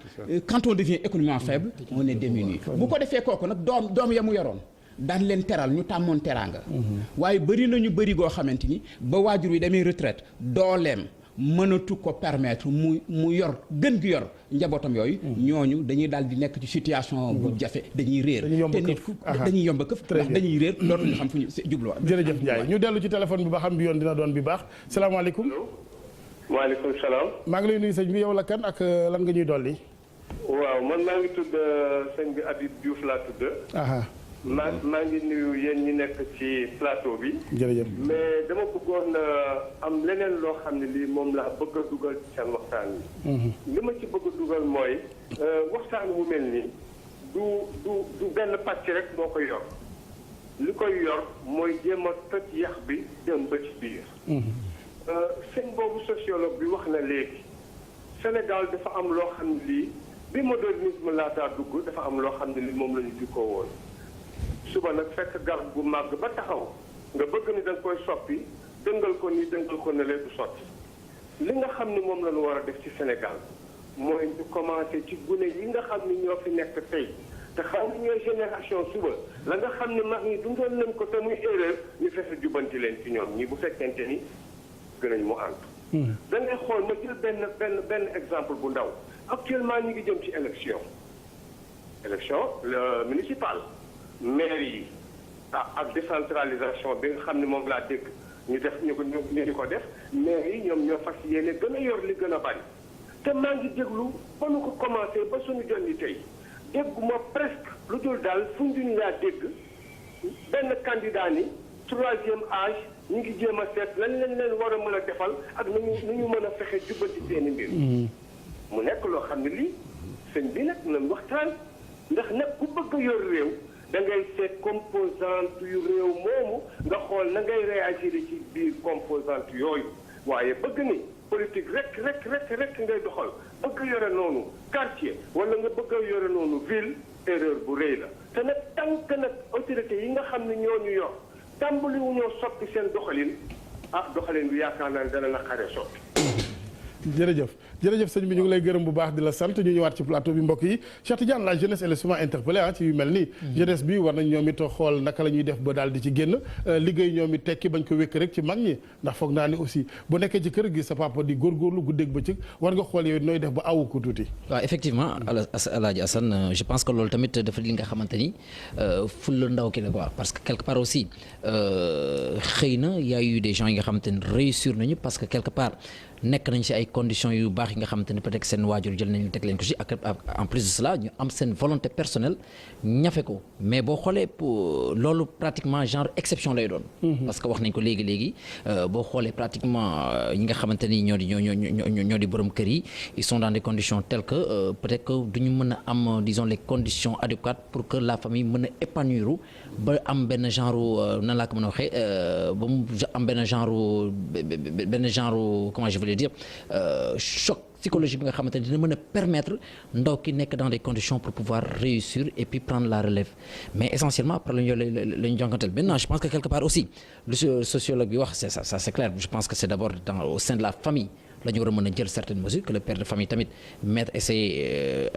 quand on devient économiquement faible on est démuni bu ko defee kooku nag doom ya mu yoroon daan leen teral ñu tàmmoon teraanga waaye bëri nañu bëri goo xamante ni ba waajur wi demee retraite dooleem mënatu ko permettre mu yor gën gi yor njabootam yooyu ñooñu dañuy daal di nekk ci situation bu jafe dañuy réer te nit dañuy yomb këf ndax dañuy réer dootuñu xam fu ñu jubluwaat. jërëjëf Ndiaye ñu dellu ci téléphone bi ba xam bi yoon dina doon bi baax salaamaaleykum. waaleykum salaam. maa ngi lay nuyu sëñ bi yow la kan ak lan nga ñuy dolli. waaw man maa ngi tudd sëñ bi Habib Diouf laa tudd. maa ngi nuyu yéen ñi nekk ci plateau bi. jërëjëf mais dama bëggoon am leneen loo xam ne lii moom laa bëgg a dugal ci seen waxtaan wi. li ma ci bëgg a dugal mooy waxtaan wu mel nii du benn pàcc rek moo koy yor li koy yor mooy jéem a toj yax bi dem ba ci biir. sëñ boobu sociologue bi wax na léegi Sénégal dafa am loo xam ne lii bi modernisme laataa dugg dafa am loo xam ne lii moom la ñu jukkoo woon. suba nag fekk garab gu màgg ba taxaw nga bëgg ni da nga koy soppi dëngal ko nii dëngal ko ne lee du sotti li nga xam ni moom la ñu war a def ci Sénégal mooy ñu commencé ci gune yi nga xam ni ñoo fi nekk tey te xam ni ñooy génération suba la nga xam ni mag ñi dundoon nañ ko te muy erreur ñu fexe jubanti leen ci ñoom ñi bu fekkente ni gën nañ mu ànd. da ngay xool ma jël benn exemple bu ndaw actuellement ñu ngi jëm ci élection municipale. maire yi ak décentralisation bi nga xam ne moom laa dégg ñu di ko def maire yi ñoom ñoo fas yéene gën a yor li gën a bari te maa ngi déglu ba nu ko commencé ba suñu jonni tey dégguma presque lu dul daal fu ñu laa dégg benn candidat ni 3e âge ñu ngi jéem a seet lañ leen war a mën a defal ak nu ñu mën a fexe jubbanti seeni mbir mu nekk loo xam ne lii sëñ bi nag nañ waxtaan ndax nag ku bëgg a yor réew da ngay seet composante yu réew moomu nga xool na ngay réagir ci biir composante yooyu waaye bëgg ni politique rek ngay doxal bëgg a yore noonu quartier wala nga bëgg a yore noonu ville erreur bu rëy la te nag tànk nag autorité yi nga xam ne ñoo ñu yor tàmbali wu ñoo soppi seen doxalin doxalin bi yaakaar naa ne dana la xare soppi. jërëjëf sëñ bi ñu ngi lay gërëm bu baax di la sant ñu ñëwaat ci plateau bi mbokk yi Cheikh Tidiane la jeunesse elle est souvent interpellée ci yu mel nii jeunesse bi war nañ ñoom it xool naka la ñuy def ba daal di ci génn liggéey ñoom it tekki bañ ko wékk rek ci mag ñi ndax foog naa ni aussi bu nekkee ci kër gi sa papa di góorgóorlu guddeeg bëccëg war nga xool yow nooy def ba awu ko tuuti. waaw effectivement Alaaji Assane je pense que loolu tamit dafa li nga xamante ni ful la ndaw ki la quoi parce que quelque part aussi xëy na y a eu des gens yi nga xamante ni réussir nañu parce que quelque part nekk nañ ci ay conditions yu baax yi nga xamante ne peut-être seen waajur jël nañu teg leen ko ci ak en plus de cela ñu am seen volonté personnelle ñafe ko mais boo xoolee loolu pratiquement genre exception lay doon. parce que wax nañ ko léegi boo xoolee pratiquement ñi nga xamante ni ñoo di borom kër yi ils sont dans des conditions telles que peut-être que duñu mën a am disons les conditions adéquates pour que la famille mën a épanouir ba am benn genre nan laa ko mën a waxee ba mu am benn genre comment je voulais dire choc psychologique bi nga xamante ne dina mën a permettre ndaw ki nekk dans des conditions pour pouvoir réussir et puis prendre la relève mais essentiellement problème yooyu la ñu jànkuwanteel maintenant je pense que quelque part aussi le sociologue bi wax c'est ça c'est clair je pense que c'est d'abord au sein de la famille la ñu war a mën a jël certaines mesures que le père de famille tamit mettre essayer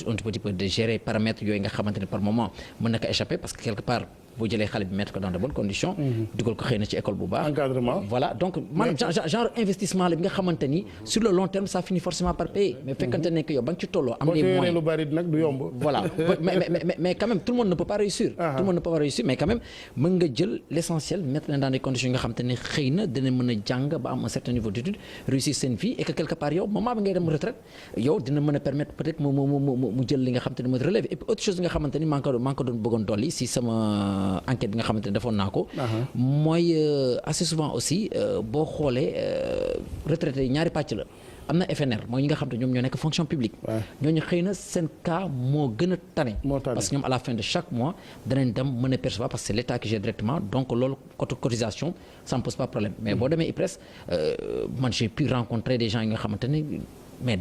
un petit peu de gérer paramètres yooyu nga xamante ne par moment mën na ko échapper parce que quelque part boo jëlee xale bi mettre ko dans de bonnes conditions. dugal ko xëy na ci école bu baax. encadrement voilà donc maanaam genre investissement la bi nga xamante ni sur le long terme ça finit forcément par payer. mais fekkante ne que yow ba nga ci tolloo. am les moyens lu bari nag du yomb. voilà mais quand même tout le monde ne peut pas réussir. tout le monde ne peut pas réussir mais quand même mën nga jël l'essentiel mettre leen dans des conditions yi nga xamante ne xëy na dina mën a jàng ba am un certain niveau d'étude réussir seen vie et que quelque part yow moment bi ngay dem retraite yow dina mën a permettre peut-être mu jël li nga xamante ne mooy relève et puis autre chose bi nga xamante ni maa ngi ko doon bëggoon dolli si sama enquête bi nga xamante ne defoon naa ko mooy assez souvent aussi boo xoolee retraité yi ñaari pàcc la am na FNR mooy ñi nga xam te ñoom ñoo nekk fonction publique ñooñu xëy na seen cas moo gën a tane parce que ñoom à la fin de chaque mois danañ dem mën a percevoir parce que c'est l'État qui gère directement donc loolu côté cotisation ça ne pose pas problème mais boo demee IPRES man j'ai pu rencontrer des gens yi nga xamante ne mais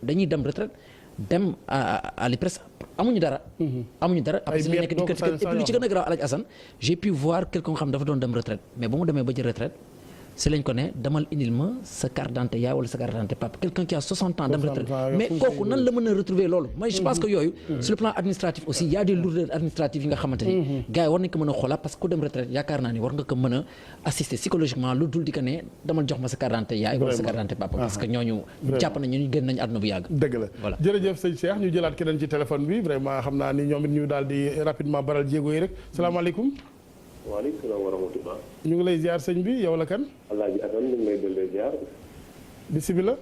dañuy dem retraite dem à l'IPRES amuñu dara après si la nekk di kër et puis lu ci gën a grave Alaaji Assane j'ai pu voir quelqu'un xam dafa doon dem retraite mais ba mu demee ba jël retraite si lañ ko ne demal indil ma sa carte d'identité yaay wala sa carte d'identité papa quelqu'un qui a 60 ans dem retraite mais kooku nan la mën a retrouver loolu moi je pense que yooyu sur le plan administratif aussi il y a des lourdeurs administratives yi nga xamante ni gars yi war nañ ko mën a xoolaat parce que ku dem retraite yaakaar naa ni war nga ko mën a assister psychologiquement lu dul di ko ne demal jox ma sa carte d'identité yaay wala sa carte d'identité papa parce que ñooñu jàpp nañu ñu gën nañu àdduna bu yàgg dëgg la voilà jërëjëf sëñ Cheikh ñu jëlaat keneen ci téléphone bi vraiment xam naa ni ñoom it ñu daal di rapidement baral jéego yi rek salaamaaleykum waaleykum salaam wa rahmatulah. ñu ngi lay ziar sëñ bi yow la kan. Alaaji Assane ñu ngi lay dolli ziar. bisimilah.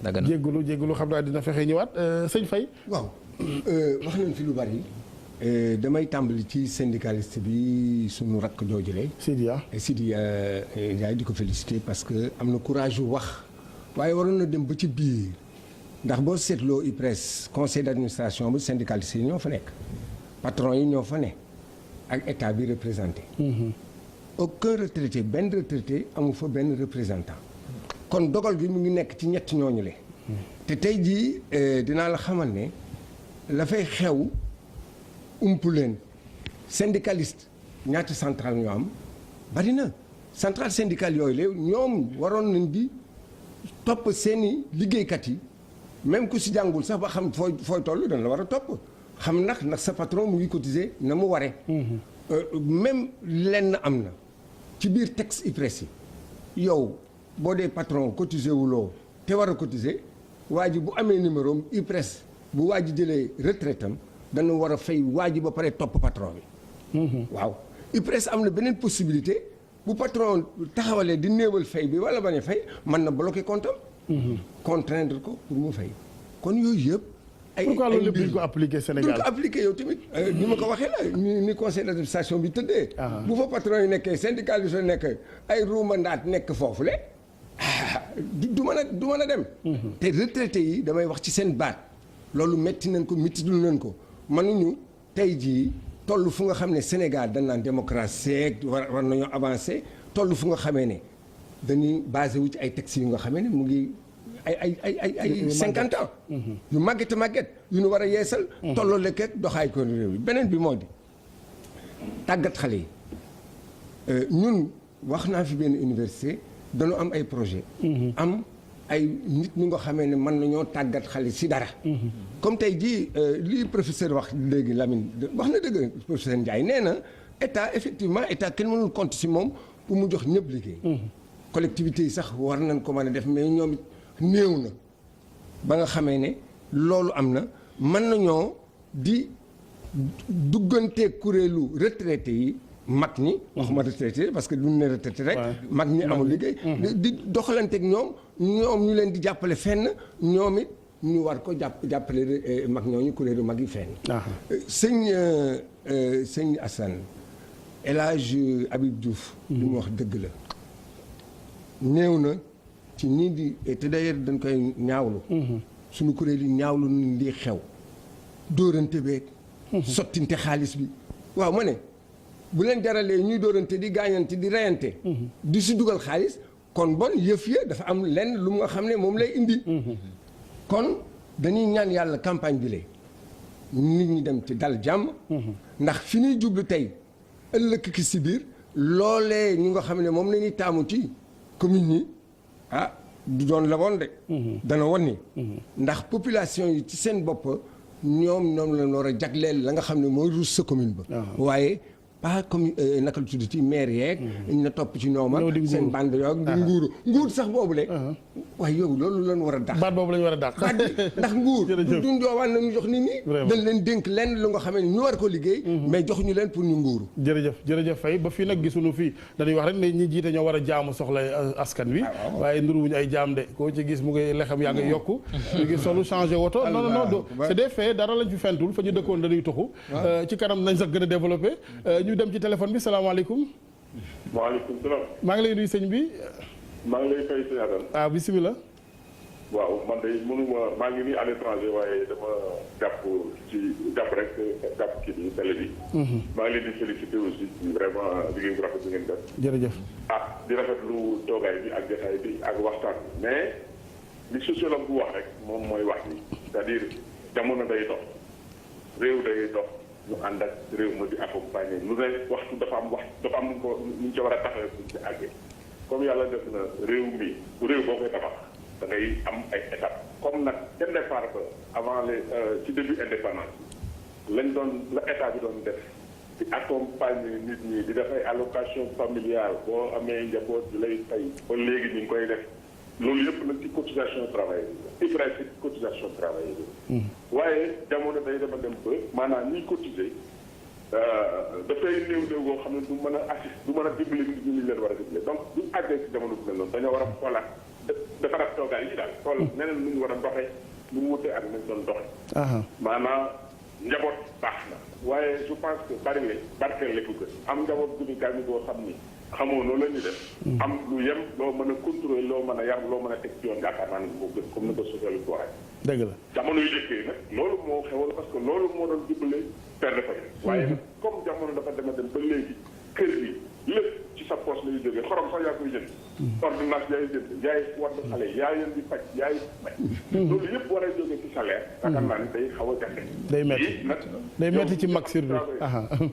dagg na jégalu xam naa dina fexe ñëwaat sëñ Faye. waaw wax nañ fi lu bari. damay tàmbali ci syndicaliste bi sunu rakk joojule. Sidia Ndiaye di ko féliciter parce que am na courage yu wax. waaye waroon na dem ba ci biir ndax boo seetloo IPRES conseil d'administration bu syndicaliste yi ñoo fa nekk. patron yi ñoo fa ne ak état bi représenté. aucun retraité benn retraité amu fa benn représentant. kon dogal gi mu ngi nekk ci ñett ñooñu le te tey jii dinaa la xamal ne la fay xew umpu leen syndicaliste ñaata centrale ñoo am bari na centrale syndicale yooyu la ñoom waroon nañ di topp seeni liggéeykat yi même ku si jàngul sax ba xam fooy toll dañ la war a topp. xam ndax sa patron mu ngi cotiser na mu waree. même lenn am na ci biir texte IPRES yi yow boo dee patron cotiser wuloo te war a cotiser waa ji bu amee numéro am IPRES bu waa ji jëlee retraite am dana war a fay waa ji ba pare topp patron bi. waaw IPRES am na beneen possibilité bu patron taxawalee di néewal fay bi wala bañ a fay mën na bloquer compte am. contraindre ko pour mu fay kon yooyu yëpp. pourquoi loolu lépp duñ ko appliquer Sénégal duñ ko appliquer yow tamit ni ma ko waxee la ni conseil d'administration bi tëddee. bu fa patron yi nekkee syndicaliste yi nekk ay ruumandaat nekk foofu le du mën a dem. te retraités yi damay wax ci seen baat loolu metti nañ ko mettidul nañ ko mënuñu tey jii toll fu nga xam ne Sénégal dañ naan démocratie war nañoo avancer toll fu nga xamee ne dañuy basé wu ci ay textes yu nga xamee ne mu ngi. ay 50 ans. yu màgget yu ñu war a yeesal. tolloo lekk doxaay ko réew yi beneen bi moo di tàggat xale yi ñun wax naa fi benn université dañu am ay projet am ay nit ñu nga xamee ne mën nañoo tàggat xale si dara. comme tey jii li professeur wax léegi Lamine wax na dëgg professeur Ndiaye nee na état effectivement état kenn mënul compte si moom pour mu jox ñëpp liggéey. collectivités yi sax war nañ ko mën a def mais ñoom it néew na ba nga xamee ne loolu am na mën nañoo di duggante kuréelu retraité yi mag ñi waxuma retraité parce que duñ ne retraité rek mag ñi amul liggéey di doxalanteeg ñoom ñu leen di jàppale fenn ñoom it ñu war ko jàppale mag ñooñu kuréelu mag yi fenn sëñ Assane El Hadj Habib Diouf li mu wax dëgg la néew na ci ñii di te d'ailleurs dañ koy ñaawlu suñu kuréel yi ñaawlu lii xew dóorante beeg sottinte xaalis bi waaw ma ne bu leen jaralee ñuy dóorante di gaañante di reyante di si dugal xaalis kon bon yëf ya dafa am lenn lu nga xam ne moom lay indi kon dañuy ñaan yàlla campagne bi lee nit ñi dem ci dal jàmm ndax fi ñuy jublu tey ëllëg ki si biir loolee ñu nga xam ne moom la ñuy taamu ci commune yi du doon la woon de dana won ni ndax population yi ci seen bopp ñoom la war a jagleel la nga xam ne mooy ruus sa commune ba waaye pas comme naka la tudd ci maire yeeg na topp ci ñoom ak seen bande yoog di nguur sax boobu le waaye yow loolu lañ war a dàq baat boobu lañ war a dàq ndax nguur duñ joowaan nañu jox nit ñi dañ leen dénk lenn lu nga xam ne ñu war ko liggéey mais joxuñu leen pour ñu nguuru jërëjëf Faye ba fii nag gisuñu fii dañuy wax rek ne ñi jiite ñoo war a jaamu soxla askan wi waaye nduruwuñu ay jaam de koo ci gis mu ngi lexam yaa ngi yokku ñu ngi solu changé woto non c'est des faits dara lañ fi fentul fa ñu dëkkoon dañuy tuxu ci kanam nañ sax gën a développé ñu dem ci téléphone bi salaamaaleykum. waaleykum salaam. maa ngi lay nuyu sëñ bi. maa ngi lay fay sëñ Adam. bisimilah. waaw man de mënuma maa ngi nii à l'étranger waaye dama jàpp rek kii bi télé bi. maa ngi leen di féliciter aussi vraiment liggéey bu rafet bi ngeen def. jërëjëf. di rafetlu toogaay bi ak jotaay bi ak waxtaan bi mais li sociologue bu wax rek moom mooy wax ni c'est-à-dire jamono day dox réew day dox. ñu ànd ak réew ma di accompagner lu ne waxtu dafa am nu ko ñu ci war a taxawee pour ci àggee comme yàlla def na réew mi réew boo koy tabax da ngay am ay étapes comme nag ca départ ba avant ci début indépendance lañ doon la état bi doon def di accompagner nit ñi di def ay allocation familiale boo amee njaboot bi lay fay ba léegi ñu ngi koy def loolu yëpp nag ci cotisation travail IPRES ci cotisation travail bi waaye jamono day dem ba maanaam ñiy cotiser dafay néew boo xam ne du mën a assist du mën a dimbali nit ñi leen war a dimbali donc duñ àggee ci jamono bu mel noonu dañoo war a xoolaat defaraat toogaay yi daal xool neneen nu ñu war a doxee nu mu wutee ak nañ doon doxee maanaam njaboot baax na waaye je pense que bari barkeel la ko gën am njaboot gu ñu gàññi boo xam ni xamoo noonu la ñuy def am lu yem loo mën a contrôler loo mën a yar loo mën a teg ci yoon yaakaar naa ne moo gën comme ni ko sociologue ko waxee dëgg la jamono yu jëkkee nag loolu moo xewal parce que loolu moo doon dimbale père de famille waaye nag comme jamono dafa dem ba léegi kër yi lépp ci sa poche lay jógee xorom sax yaa koy jënd ordonnance yaay jënd yaay war na xale yaa leen di faj yaay faj loolu yëpp war a jógee ci salaire yaakaar naa ne day xaw a jafe day metti ci mag surtout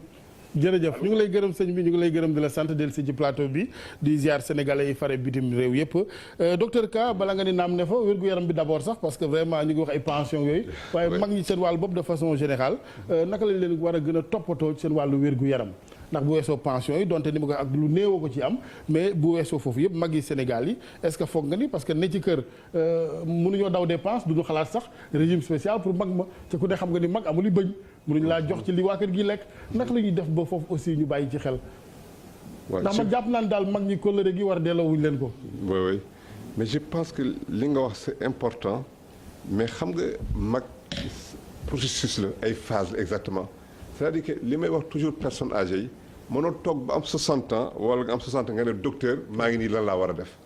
jërëjëf ñu ngi lay gërëm sëñ bi ñu ngi lay gërëm di la sant del si ci plateau bi di ziar sénégalais yi fare bitim réew yëpp docteur Ka bala nga ni naam ne fa wér-gu-yaram bi d'abord sax parce que vraiment ñu ngi wax ay pension yooyu waaye mag ñi seen wàllu bopp de façon générale naka lañ leen war a gën a toppatoo ci seen wàllu wér-gu-yaram ndax bu weesoo pension yi donte ni ma ko ak lu néewoo ko ci am mais bu weesoo foofu yëpp mag yi Sénégal yi est-ce que foog nga ni parce que ne ci kër mënuñoo daw dépense duñu xalaat sax régime spécial pour mag ma te ku ne xam nga ni mag amul i bëñ mënuñu laa jox ci li waa kër gi lekk naka la ñuy def ba foofu aussi ñu bàyyi ci xel ndax man jàpp naan daal mag ñi kóllëre gi war delloo wuñ leen ko oui mais je pense que li nga wax c'est important mais xam nga mag processus la ay phase la exactement c'est-à-dire que li may wax toujours personnes âgées yi mënoo toog ba am 60 ans wala nga am 60 ans nga ne docteur maa ngi nii lan laa war a def.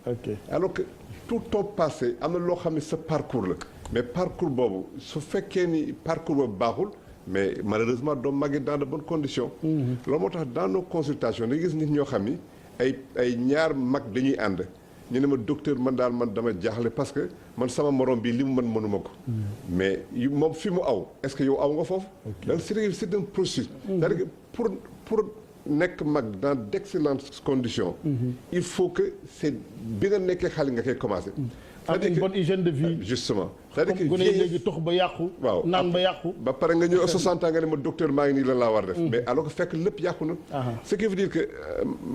alors que tout ton passé am na loo xam ne sa parcours la mais parcours boobu su fekkee ni parcours boobu baaxul mais malheureusement doo màggee dans de bonnes conditions. loolu moo tax dans nos consultations da gis nit ñoo xam ni ay ñaar mag dañuy ànd. ñu ne ma docteur man daal man dama jaaxle parce que man sama morom bi li mu mën mënuma ko. mais moom fi mu aw est-ce que yow aw nga foofu. donc c'est un processus. c'est-à-dire que pour nekk mag dans d'excellentes conditions. il faut que c'est bi nga nekkee xale nga koy commencer. am une bonne hygiène de vie. justement c'est-à-dire que gone léegi tox ba yàqu. waaw naan ba yàqu. ba pare nga ñëw 60 ans nga ne ma docteur maa ngi nii lan laa war a def. mais alors que fekk lépp yàqu na. ce qui veut dire que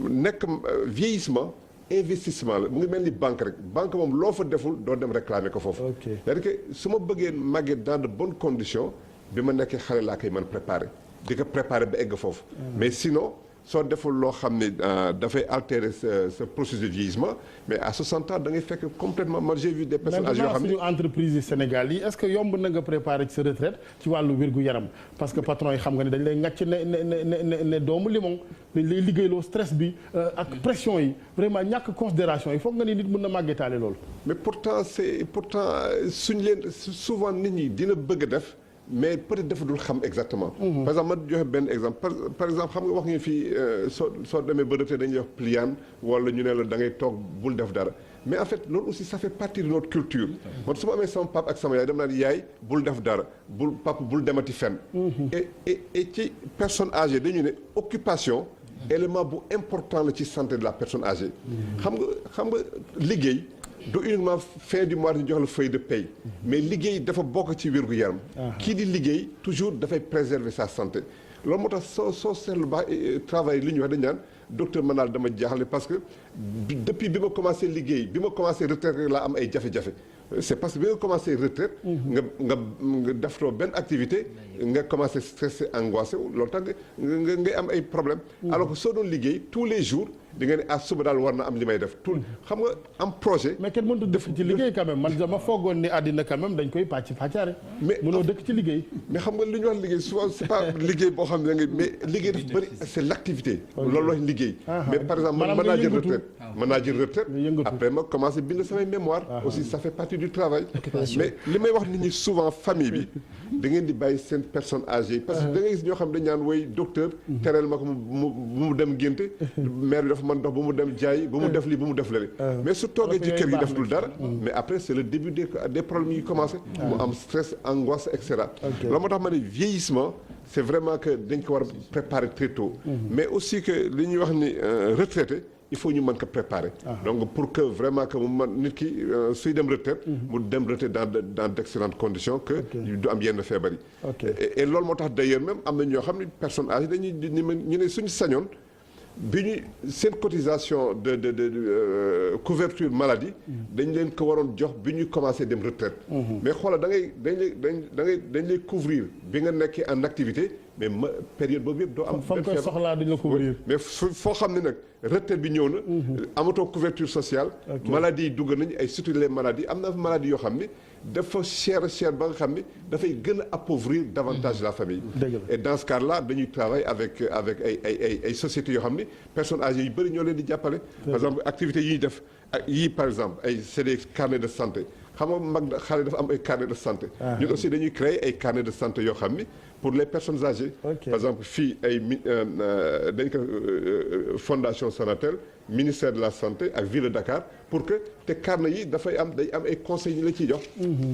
nekk vieillissement. investissement la mu ngi mel ni banque rek banque moom loo fa deful doo dem réclamer ko foofu. c'est-à-dire que su ma bëggee màggee dans de bonnes conditions bi ma nekkee xale laa koy mën préparer di ko préparer ba egg foofu. mais sinon soo deful loo xam ne dafay altérer sa processus de vieillissement mais à 60 ans da ngay fekk complètement man j'ai vu des personnes âgées yoo xam ne suñu entreprise yi Sénégal yi est-ce que yomb na nga préparer ci sa retraite ci wàllu wér-gu-yaram parce que patron yi xam nga ne dañ lay ngàcc ne doomu limon dañ lay liggéeyloo stress bi ak pression yi vraiment ñàkk considération yi foog nga ni nit mën na màggetaale loolu. mais pourtant suñ leen souvent nit ñi dina bëgg a def. mais peut-être dafa dul xam exactement. par exemple ma joxe benn exemple par exemple xam nga wax ngeen fii soo demee ba retraite dañuy wax pliant wala ñu ne la da ngay toog bul def dara mais en fait loolu aussi ça fait partie de notre culture. man su ma amee sama papa ak sama yaay dem naa yaay bul def dara bul demati fenn. et ci personne âgée dañu ne occupation élément bu important la ci santé de la personne âgée. xam nga liggéey. du uniquement fin du mois ñu jox la feuille de paye mais liggéey dafa bokk ci wér-gu-yaram kii di liggéey toujours dafay préserver sa santé loolu moo tax soo seetlu ba travail li ñu wax dañu naan docteur Manal dama jaaxle parce que depuis bi ma commencé liggéey bi ma commencé retraite rek laa am ay jafe-jafe c'est parce que bi nga commencé retraite nga deftoo benn activité nga commencé stressé angoissé loolu tax nga ngay am ay problème alors que soo doon liggéey tous les jours di nga ne suba daal war na am li may def tout xam nga am projet. mais kenn mënut a dëkk ci liggéey quand même man dama foogoon ni àddina quand même dañ koy pàccaare. mais mënoo dëkk ci liggéey. mais xam nga li ñu wax liggéey souvent c'est pas liggéey boo xam ne da ngay mais liggéey dafa bëri c'est l'activité. loolu la liggéey. mais par exemple man mën naa jël retraite. après ma commencé bind samay mémoire. aussi ça fait partie du travail. mais li may wax nit ñi souvent famille bi da ngeen di bàyyi seen personne âgée parce que da ngay gis ñoo xam ne dañu naan woy docteur. tereel ma ko mu dem génte maire bi dafa man dox ba mu dem jaay ba mu def lii ba mu def lële mais su toogee ci kër gi def dul dara mais après c'est le début des problèmes yi commencé mu am stress angoisse et cetera loolu moo tax ma ne vieillissement c'est vraiment que dañ ko war a préparer très tôt mais aussi que li ñuy wax ni retraité il faut ñu mën ko préparer donc pour que vraiment que mu mën nit ki suy dem retraite mu dem retraite dans d'excellentes conditions que du am yenn feebar yi et loolu moo tax d'ailleurs même am na ñoo xam ne personnes âgées dañuy ñu ne suñu sañoon bi ñu seen cotisation de couverture maladie dañ leen ko waroon jox bi ñu commencé dem retraite mais xoolal dañ lay couvrir bi nga nekkee en activité mais période boobu yëpp doo am fa nga koy soxlaa duñ la couvrir mais foo xam ne nag retraite bi ñëw na amatoo couverture sociale maladies yi dugg nañu ay surtout les maladies am na maladies yoo xam ne dafa cher ba nga xam ne dafay gën a appauvrir davantage la famille et dans ce cas-là dañuy travailler avec ay sociétés yoo xam ne personnes âgées yu bëri ñoo leen di jàppale par exemple activités yi ñuy def yii par exemple c'est des carnets de santé xam nga mag xale dafa am ay carnet de santé ñun aussi dañuy créer ay carnet de santé yoo xam ni pour les personnes âgées par exemple fii ay dañ ko fondation Sonatel ministère de la santé ak ville de Dakar pour que te carnet yi day am ay conseils ñu la ciy jox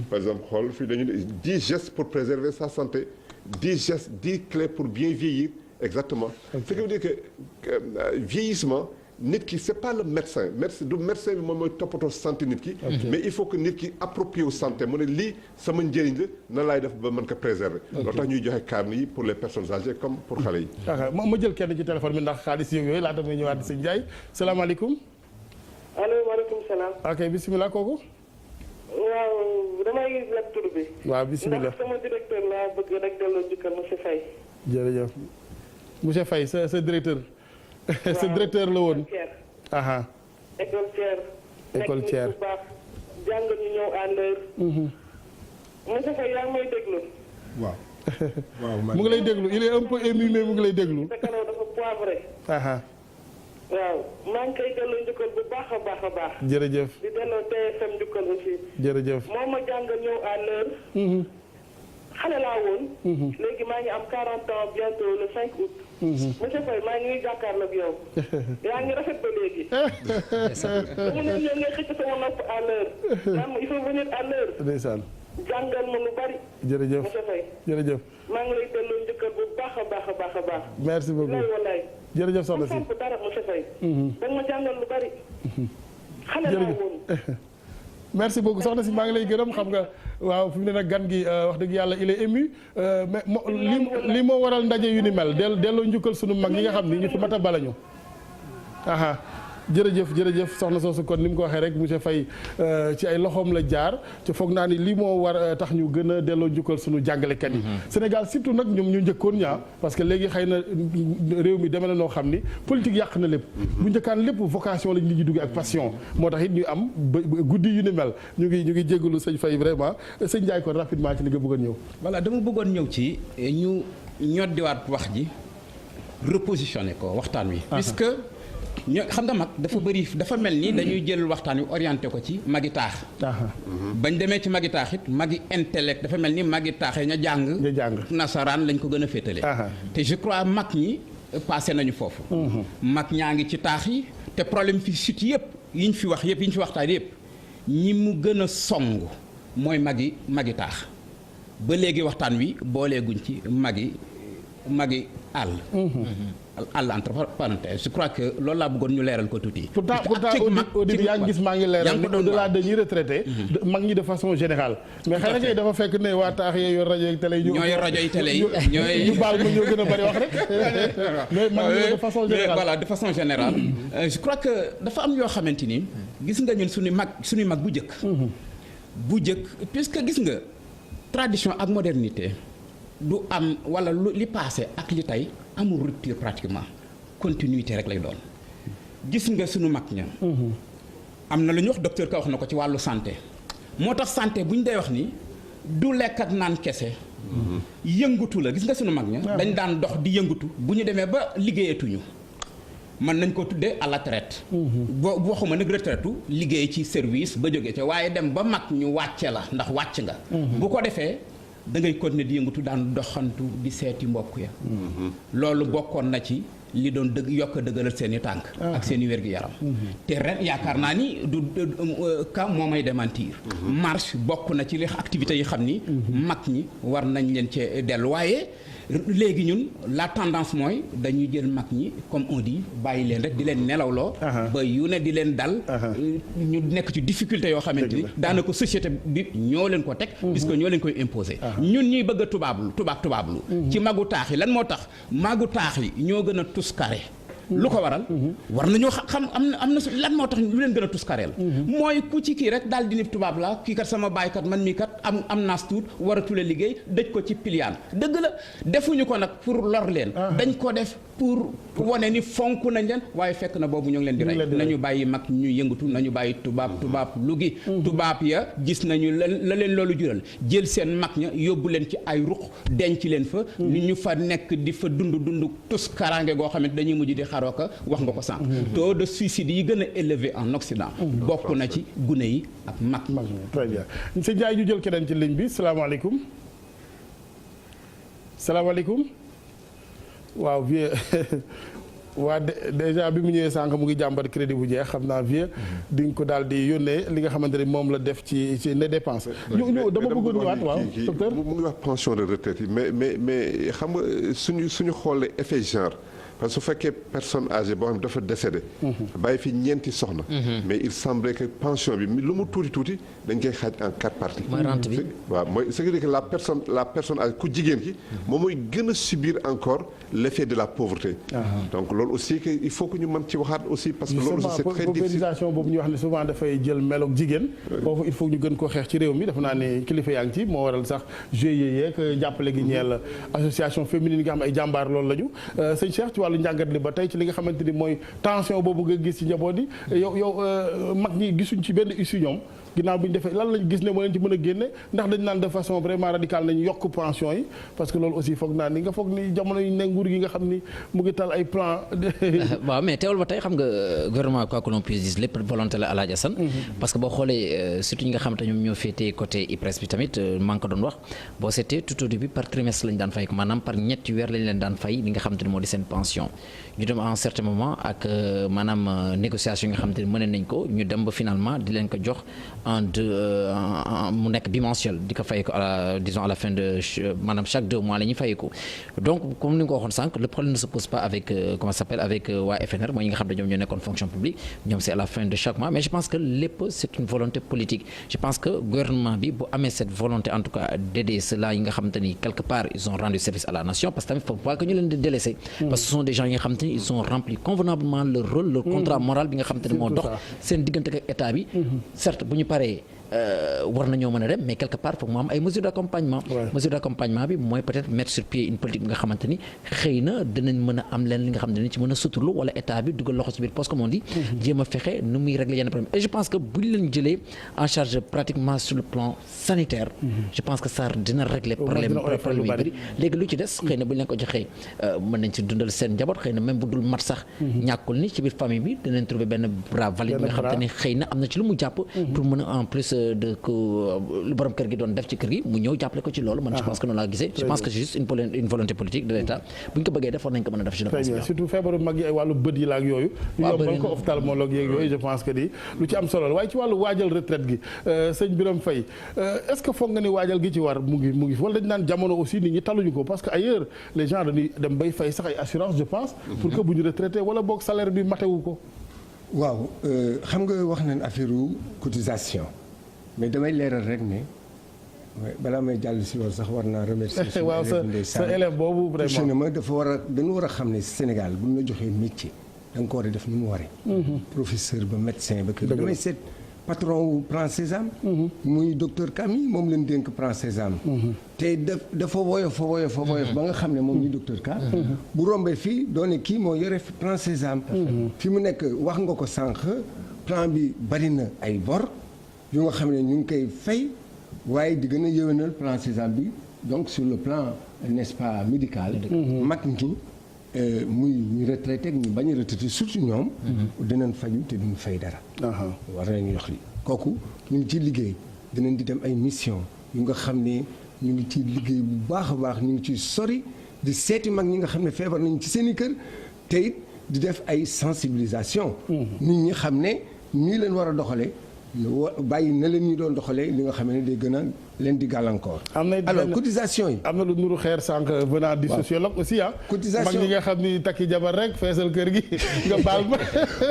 par exemple xool fii dañu ne 10 gestes pour préserver sa santé 10 gestes 10 clés pour bien vieillir exactement ce qui veut dire que vieillissement nit ki c'est pas le médecin du médecin bi moom mooy toppatoo santé nit ki mais il faut que nit ki approprié wu santé mu ne lii sama njëriñ la nan laay def ba mën ko préserver loolu tax ñuy joxe carnet yi pour les personnes âgées comme pour xale yi ma jël kenn ci téléphone bi ndax xaalis yooyu laata may ñëwaat sëñ Ndiaye salaamaaleykum allo maaleykum salaam ok bisimilah kooku waaw damay leb tur bi waaw bisimilah ndax sama directeur laa bëgg rek delloo jukkal monsieur Faye jërëjëf monsieur Faye sa directeur sa directeur la woon aha école Thiers école Thiers bu baax jàng ñu ñëw à l'heure monsieur Faye yaa ngi may déglu waaw mu ngi lay déglu il est un peu ému mais mu ngi lay déglu sa kanam dafa poivré aha waaw maa ngi koy delloo njukkal bu baax a baax a baax jërëjëf di delloo TFM njukkal aussi jërëjëf moo ma jàng ñëw à l'heure xale laa woon léegi maa ngi am 40 ans bientôt le 5 août monsieur Faye maa ngi jàkkaarloo ak yow yaa ngi rafet ba léegi dama ne ñëw ngay xëcc sama nopp à l'heure naan il faut venir à l'heure ndeysaan jàngal ma lu bari jërëjëf monsieur Faye jërëjëf maa ngi lay delloo njëkkal bu baax a baax a baax a baax merci beaucoup lay walaay jërëjëf soxna si samp dara monsieur Faye danga ma jàngal lu bari xale laa woon merci beaucoup soxna si maa ngi lay gërëm xam nga waaw fi mu ne nag gan gi wax dëgg yàlla il est ému mais li moo waral ndaje yu ni mel delloo njukkal sunu mag ñi nga xam ni ñu fi mat a balañu aha jërëjëf soxna soosu kon ni mu ko waxee rek monsieur Faye ci ay loxoom la jaar te foog naa ni lii moo war tax ñu gën a delloo njukkal suñu jàngalekat yi. Sénégal surtout nag ñoom ñu njëkkoon ñaa parce que léegi xëy na réew mi demee na noo xam ni politique yàq na lépp. bu njëkkaan lépp vocation lañ nit ñi duggee ak passion moo tax it ñu am guddi yu ni mel ñu ngi jégalu sëñ Faye vraiment sëñ Ndiaye kon rapidement ci li nga bëggoon ñëw. voilà dama bëggoon ñëw ci ñu ñoddiwaat wax ji repositionné ko waxtaan wi. puisque xam nga mag dafa mel ni dañuy jël waxtaan wi orienté ko ci magi taax. bañ demee ci magi taax it magi intellect dafa mel ni magi taaxee ña jàng. nasaraan lañ ko gën a féetale. te je crois mag ñi passé nañu foofu. mag ñaa ngi ci taax yi te problème fi sut yëpp yi ñu fi wax yëpp yi ñu fi waxtaan yëpp ñi mu gën a song mooy magi taax ba léegi waxtaan wi booleeguñ ci magi àll. àll entre parenthèses je crois que loolu laa bëggoon ñu leeral ko tuuti. pourtant au début yaa ngi gis maa ngi leeral ni au-delà dañuy retraité. mag ñi de façon générale. mais xëy na kay dafa fekk ne waa taax yee yor rajo yi télé yi. ñooy rajo yi télé yi ñu baal ma ñoo gën a bari wax rek. mais mag ñi de façon générale voilà de façon générale. je crois que dafa am yoo xamante ni gis nga ñun suñu mag bu njëkk. bu njëkk puisque gis nga tradition ak modernité. du am wala li passé ak li tey amul rupture pratiquement continuité rek lay doon gis nga sunu mag ña am na lu ñuy wax docteur Ka wax na ko ci wàllu santé moo tax santé bu ñu dee wax ni du lekk ak naan kese yëngatu la gis nga sunu mag ña dañ daan dox di yëngatu bu ñu demee ba liggéeyatuñu mën nañ ko tuddee à la retraite boo waxuma nag retraite liggéey ci service ba jógee ca waaye dem ba mag ñu wàcce la ndax wàcc nga bu ko defee da ngay continuer di yëngatu daan doxantu di seeti mbokk ya loolu bokkoon na ci li doon yokk a dëgëral seen i tànk ak seen i wér-gu-yaram te ren yaakaar naa ni du ka moo may démentir marche bokk na ci li activités yi xam ni mag ñi war nañ leen ci dellu waaye léegi ñun la tendance mooy dañuy jël mag ñi comme on dit bàyyi leen rek di leen nelawloo ba yu ne di leen dal ñu nekk ci difficulté yoo xamante ni daanaka société bi ñoo leen ko teg puisque ñoo leen koy imposer ñun ñuy bëgg a tubaablu ci magu taax yi lan moo tax magu taax yi ñoo gën a tuskare lu ko waral war nañoo xam am na lan moo tax lu leen gën a tuskareel mooy ku ci kii rek daal di ni tubaab la kii kat sama baaykat man mii kat am naas tuut war a tule liggéey dëj ko ci piliyaan dëgg la defuñu ko nag pour lor leen dañ ko def pour wane ni fonk nañ leen waaye fekk na boobu ñoo ngi leen di rey nañu bàyyi mag ñu yëngatu nañu bàyyi tubaab lu gi tubaab ya gis nañu la leen loolu jural jël seen mag ña yóbbu leen ci ay ruq denc leen fa ñu fa nekk di fa dund tuskaraange goo xamante dañuy mujj di xaroo ka wax nga ko sànq taux de suicide yi gën a élevé en Occident bokk na ci gune yi ak mag très bien sëñ Ndiaye ñu jël keneen ci ligne bi salaamaaleykum waaw vieux waa déjà bi mu ñëwee sànq mu ngi jàmbat crédit bu jeex xam naa vieux di nga ko daal di yónnee li nga xamante ne moom la def ci les dépenses. ñu dama bëggoon ñëwaat waaw docteur mu ngi wax pension de retraite yi mais xam nga suñu xoolee effet genre. parce que su fekkee personne âgée boo xam ne dafa décédé. bàyyi fi ñeenti soxna. mais il semblait que pension bi lu mu tuuti dañ koy xaaj en 4 parties. mooy rente bi waaw mooy ce qui veut dire que la personne âgée ku jigéen ki. moom mooy gën a subir encore l'effet de la pauvreté. donc loolu aussi que il faut que ñu mën ci waxaat aussi. parce que loolu c'est très difficile paupérisation boobu ñu wax ne souvent dafay jël meloog jigéen. foofu il faut ñu gën ko xeex ci réew mi dafa naa ne kilifa yaa ngi ci moo waral sax GIE yeeg jàppale gi ñeel association féminine yi nga xam ay jàmbaar loolu lañu sëñ Cheikh ci wàllu njàngat li ba tey ci li nga xamante ni mooy tension boobu nga gis ci njaboot yi yow mag ñi gisuñ ci benn issue ñoom ginnaaw bi ñu defee lan lañ gis ne moo leen ci mën a génne ndax dañ naan de façon vraiment radicale nañu yokk pension yi parce que loolu aussi foog naa ni nga foog ni jamono yi ne nguur gi nga xam ni mu ngi tal ay plan waaw mais teewul ba tey xam nga gouvernement quoi que l'on puisse dire lépp volonté la Alaaji Assane parce que boo xoolee surtout ñi nga xamante ñoom ñoo féetee côté IPRES bi tamit maa ngi ko doon wax boo seetee tout au début par trimestre lañ daan fay ko maanaam par ñetti weer lañ leen daan fay li nga xamante ni moo di seen pension ñu dem à un certain moment ak maanaam négociation yi nga xamante ni mën nañ ko ñu dem ba finalement di leen ko jox mu nekk bimensuel di ko fay ko disons à la fin de maanaam chaque 2 mois la ñuy fay ko donc comme ni nga ko waxoon sànq le problème ne se pose pas avec comment ça s'appelle avec waa FNR mooy ñi nga xam ne ñoom ñoo nekkoon fonction publique ñoom c'est à la fin de chaque mois mais je pense que lépp c'est une volonté politique je pense que gouvernement bi bu amee cette volonté en tout cas d'aider ceux-là yi nga xamante ni quelque part ils ont rendu service à la nation parce que tamit faut pas que ñu leen di délaisser parce que ce sont des gens yi nga xamante ni ils ont rempli convenablement leur rôle leur contrat moral bi nga xamante ni moo dox seen diggante ak état bi certes bu ñu paree war nañoo mën a dem mais quelque part foog mu am ay mesures d'accompagnement mesures d'accompagnement bi mooy peut-être mettre sur pied une politique bi nga xamante ni xëy na dinañ mën a am leen li nga xam ne dinañ ci mën a suturlu wala état bi dugal loxo ci biir poste comme on dit jéem a fexe nu muy régler yenn problème et je pense que bu ñu leen jëlee en charge pratiquement sur le plan sanitaire je pense que ça dina régler problème yu bëri léegi lu ci des xëy na bu ñu leen ko joxee mën nañ ci dundal seen njaboot xëy na même bu dul mat sax ñàkkul ni ci biir famille bi dinañ trouver benn bras valide bi nga xamante ni xëy na am na ci lu mu jàpp pour mën a en plus de que lu borom kër gi doon def ci kër gi mu ñëw jàppale ko ci loolu man je pense que noonu laa gisee je pense que c'est juste une volonté politique de l'État bu ñu ko bëggee def war nañ ko mën a def je pense bien surtout feebaru mag yi ay wàllu bët yi la ak yooyu ñu yombal ko ophtalmologue yeeg yooyu je pense que di lu ci am solo la waaye ci wàllu waajal retraite gi sëñ Birame Faye est-ce que foog nga ni waajal gi ci war mu ngi wala dañ naan jamono aussi nit ñi taluñu ko parce que ailleurs les gens dañuy dem bay fay sax ay assurance je pense pour que bu ñu retraité wala boog salaire bi matewu ko waaw xam nga wax nañ affaire cotisation mais damay leeral rek ne balaa may jàll si loolu sax war naa remercier waaw sa élève boobu vraiment dañu war a xam ne Sénégal bu ñu la joxee métier da nga ko war a def ni mu waree professeur ba médecin ba kër damay seet patron wu Plan Sésame muy docteur Camille moom leen dénk Plan Sésame te dafa woyof ba nga xam ne moom ñuy docteur Ka bu rombee fii doone kii moo yore Plan Sésame fi mu nekk wax nga ko sànq plan bi bari na ay bor yu nga xam ne ñu ngi koy fay waaye di gën a yëwénal Plan Sésame bi donc sur le plan n'est-ce pas médical mag ñi muy ñu retraité ak ñu bañ a retraité surtout ñoom dinañ faju te duñu fay dara war nañu yox li kooku ñu ngi ciy liggéey dinañ di dem ay mission yu nga xam ne ñu ngi ciy liggéey bu baax a baax ñu ngi ciy sori di seeti mag ñi nga xam ne feebar nañu ci seen i kër te it di def ay sensibilisation nit ñi xam ne ñii leen war a doxalee bàyyi na leen ñu doon doxalee li nga xam ne day gën a leen di gàllankoor. alors cotisation yi. am na lu nuru xeer sànq venant du sociologue aussi ah. cotisation mag ñi nga xam ni takki jabar rek feesal kër gi nga baal ma.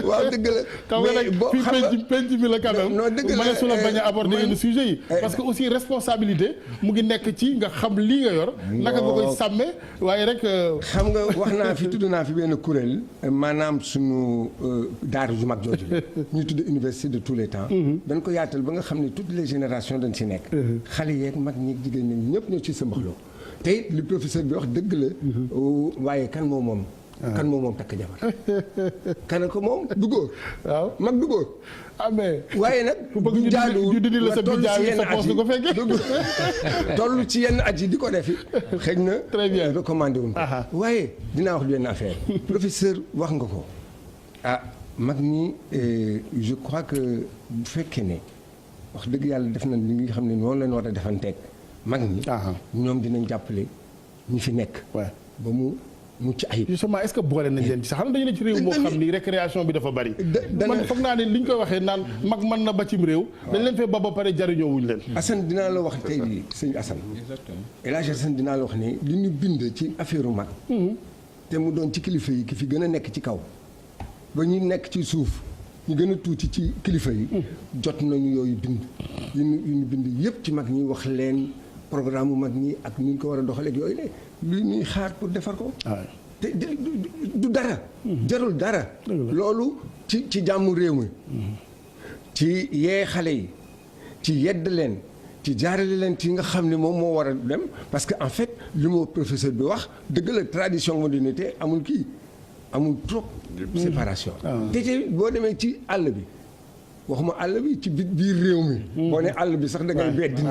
waaw dëgg la xam nga nag fii penc mi la quand même. non dëgg la ma ne su la bañ a aborder yenn sujets yi. parce que aussi responsabilité mu ngi nekk ci nga xam lii nga yor. naka nga koy sàmmee waaye rek. xam nga wax naa fi tudd naa fi benn kuréel maanaam sunu daara ju mag jooju la ñuy tudd université de tous les temps. dañ ko yaatal ba nga xam ne toutes les générations dañ ci nekk. xale yeeg mag ñi jigéen ñi ñëpp ñoo ci sëmbaxloo te it li professeur bi wax dëgg la waaye kan moom takk jabar kan ko moom du góor waaw mag du góor mais waaye nag ñu jaadu nga toll ci yenn at yi ko fekkee toll ci yenn at yi di ko defi xëy na très bien recommandé wuñ ko waaye dinaa wax benn affaire professeur wax nga ko mag ñi je crois que bu fekkee ne wax dëgg yàlla def na li nga xam ne noonu leen war a defanteeg mag ñi ñoom dinañ jàppale ñi fi nekk ba mu mucc ayib justement est-ce que boole nañ leen ci sax xam dañu ne ci réew moo xam ni récréation bi dafa bari man foog naa ne li ñu koy waxee naan mag mën na ba cim réew dañ leen fee ba pare jariñoo wuñ leen Assane dinaa la wax tey jii sëñ Assane El Hadj Assane dinaa la wax ne li ñu bind ci affaire mag te mu doon ci kilifa yi ki fi gën a nekk ci kaw ba ñu nekk ci suuf ñu gën a tuuti ci kilifa yi jot nañu yooyu bind yu ñu bind yëpp ci mag ñi wax leen programme mu mag ñi ak ni ñu ko war a doxalee ak yooyu ne lu ñuy xaar pour defar ko te du dara jarul dara loolu ci jàmmu réew mi ci yee xale yi ci yedd leen ci jaarale leen ci nga xam ne moom moo war a dem parce que en fait li ma professeur bi wax dëgg la tradition modernité amul kii amul trop séparation te boo demee ci àll bi waxuma àll bi ci biir réew mi boo ne àll bi sax da ngay bedd nit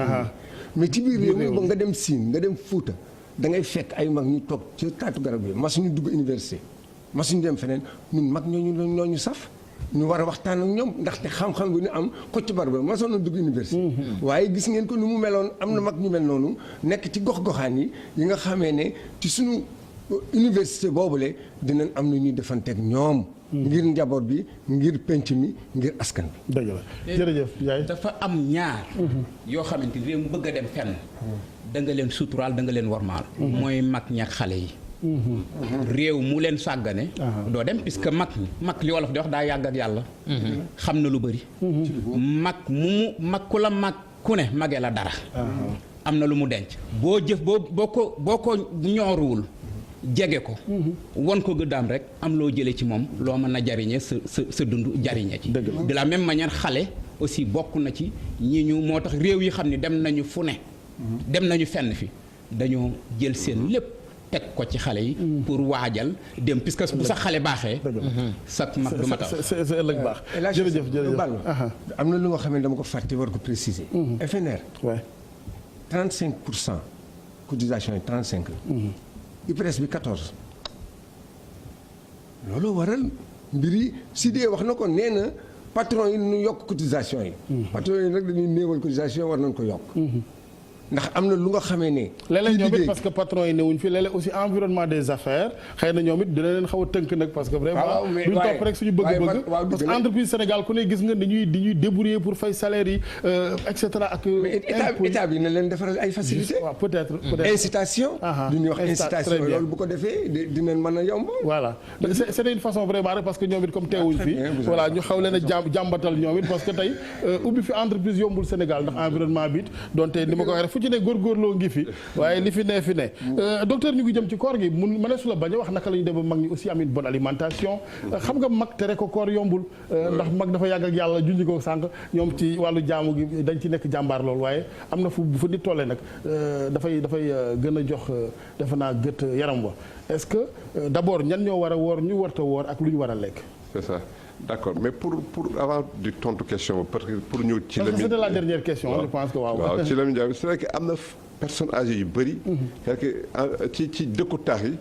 mais ci biir réew mi ba nga dem Siin nga dem Fuuta da ngay fekk ay mag ñu toog ci taatu garab bi masuñu dugg université masuñu dem feneen ñun mag ñooñu saf ñu war a waxtaan ak ñoom ndaxte xam-xam bu ñu am Kocc Barba masoon na dugg université waaye gis ngeen ko ni mu meloon am na mag ñu mel noonu nekk ci gox-goxaan yi nga xamee ne ci suñu université boobule dinañ am lu ñuy defanteeg ñoom. ngir njaboot bi ngir penc mi ngir askan bi. dëgg la jërëjëf Ndiaye. dafa am ñaar. yoo xamante ni réew mu bëgg a dem fenn. da nga leen suturaal da nga leen warmaal. mooy mag ñak xale yi. réew mu leen sàggane. doo dem puisque mag li wolof di wax daa yàgg ak yàlla. xam na lu bëri. mag ku la mag ku ne magee la dara. am na lu mu denc. boo ko ñooruwul. jege ko won ko gëddaam rek am loo jëlee ci moom loo mën a jariñe sa dund jariñe ci de la même manière xale aussi bokk na ci moo tax réew yi xam ne dem nañu fu ne dem nañu fenn fi dañoo jël seen lépp teg ko ci xale yi pour waajal dem puisque bu sax xale baaxee sax mag du ma tax sa ëllëg baax jërëjëf am na lu nga xam ne dama ko fàtte war ko préciser FNR 35% cotisation yi 35 IPRES bi 14 loolu waral mbir yi Sidé wax na ko nee na patron yi ñu yokk cotisation yi. patron yi nag dañuy néewal cotisation war nañ ko yokk. ndax am na lu nga xamee ne. léeg-léeg ñoom it parce que patron yi newuñ fi léeg-léeg aussi environnement des affaires xëy na ñoom it dina leen xaw a tënk nag parce que vraiment duñ topp rek suñu bëgg-bëgg parce que entreprise Sénégal ku ne gis nga dañuy débrouiller pour fay salaire yi et cetera ak. mais état bi na leen defaral ay facilités. waaw peut-être incitation. lu ñuy wax incitation loolu bu ko defee dinañ mën a yomb. voilà c'est une façon vraiment rek parce que ñoom it comme teewuñ fi voilà ñu xaw leen a jàmbatal ñoom it parce que tey ubbi fi entreprise yombul Sénégal ndax environnement bi donte ni ma ko waxee ci ne góorgóorloo ngi fi waaye li fi ne docteur ñu ngi jëm ci koor gi mëneesu la bañ a wax naka la ñu dem ba mag ñi aussi am une bonne alimentation xam nga mag tere ko koor yombul ndax mag dafa yàgg ak yàlla junj ko sànq ñoom ci wàllu jaamu gi dañ ci nekk jàmbaar lool waaye am na fu bu fa nit tollee nag dafay gën a jox defe naa gët yaram wa est-ce que d'abord ñan ñoo war a woor ñu warta woor ak lu ñu war a lekk. c'est ça. D'accord mais pour avant di tontu question parce que pour ñu ci la. c'était la dernière question je pense que waaw. ci la mi c'est vrai que am na personnes âgées yu bëri. ci dëkku taax yi.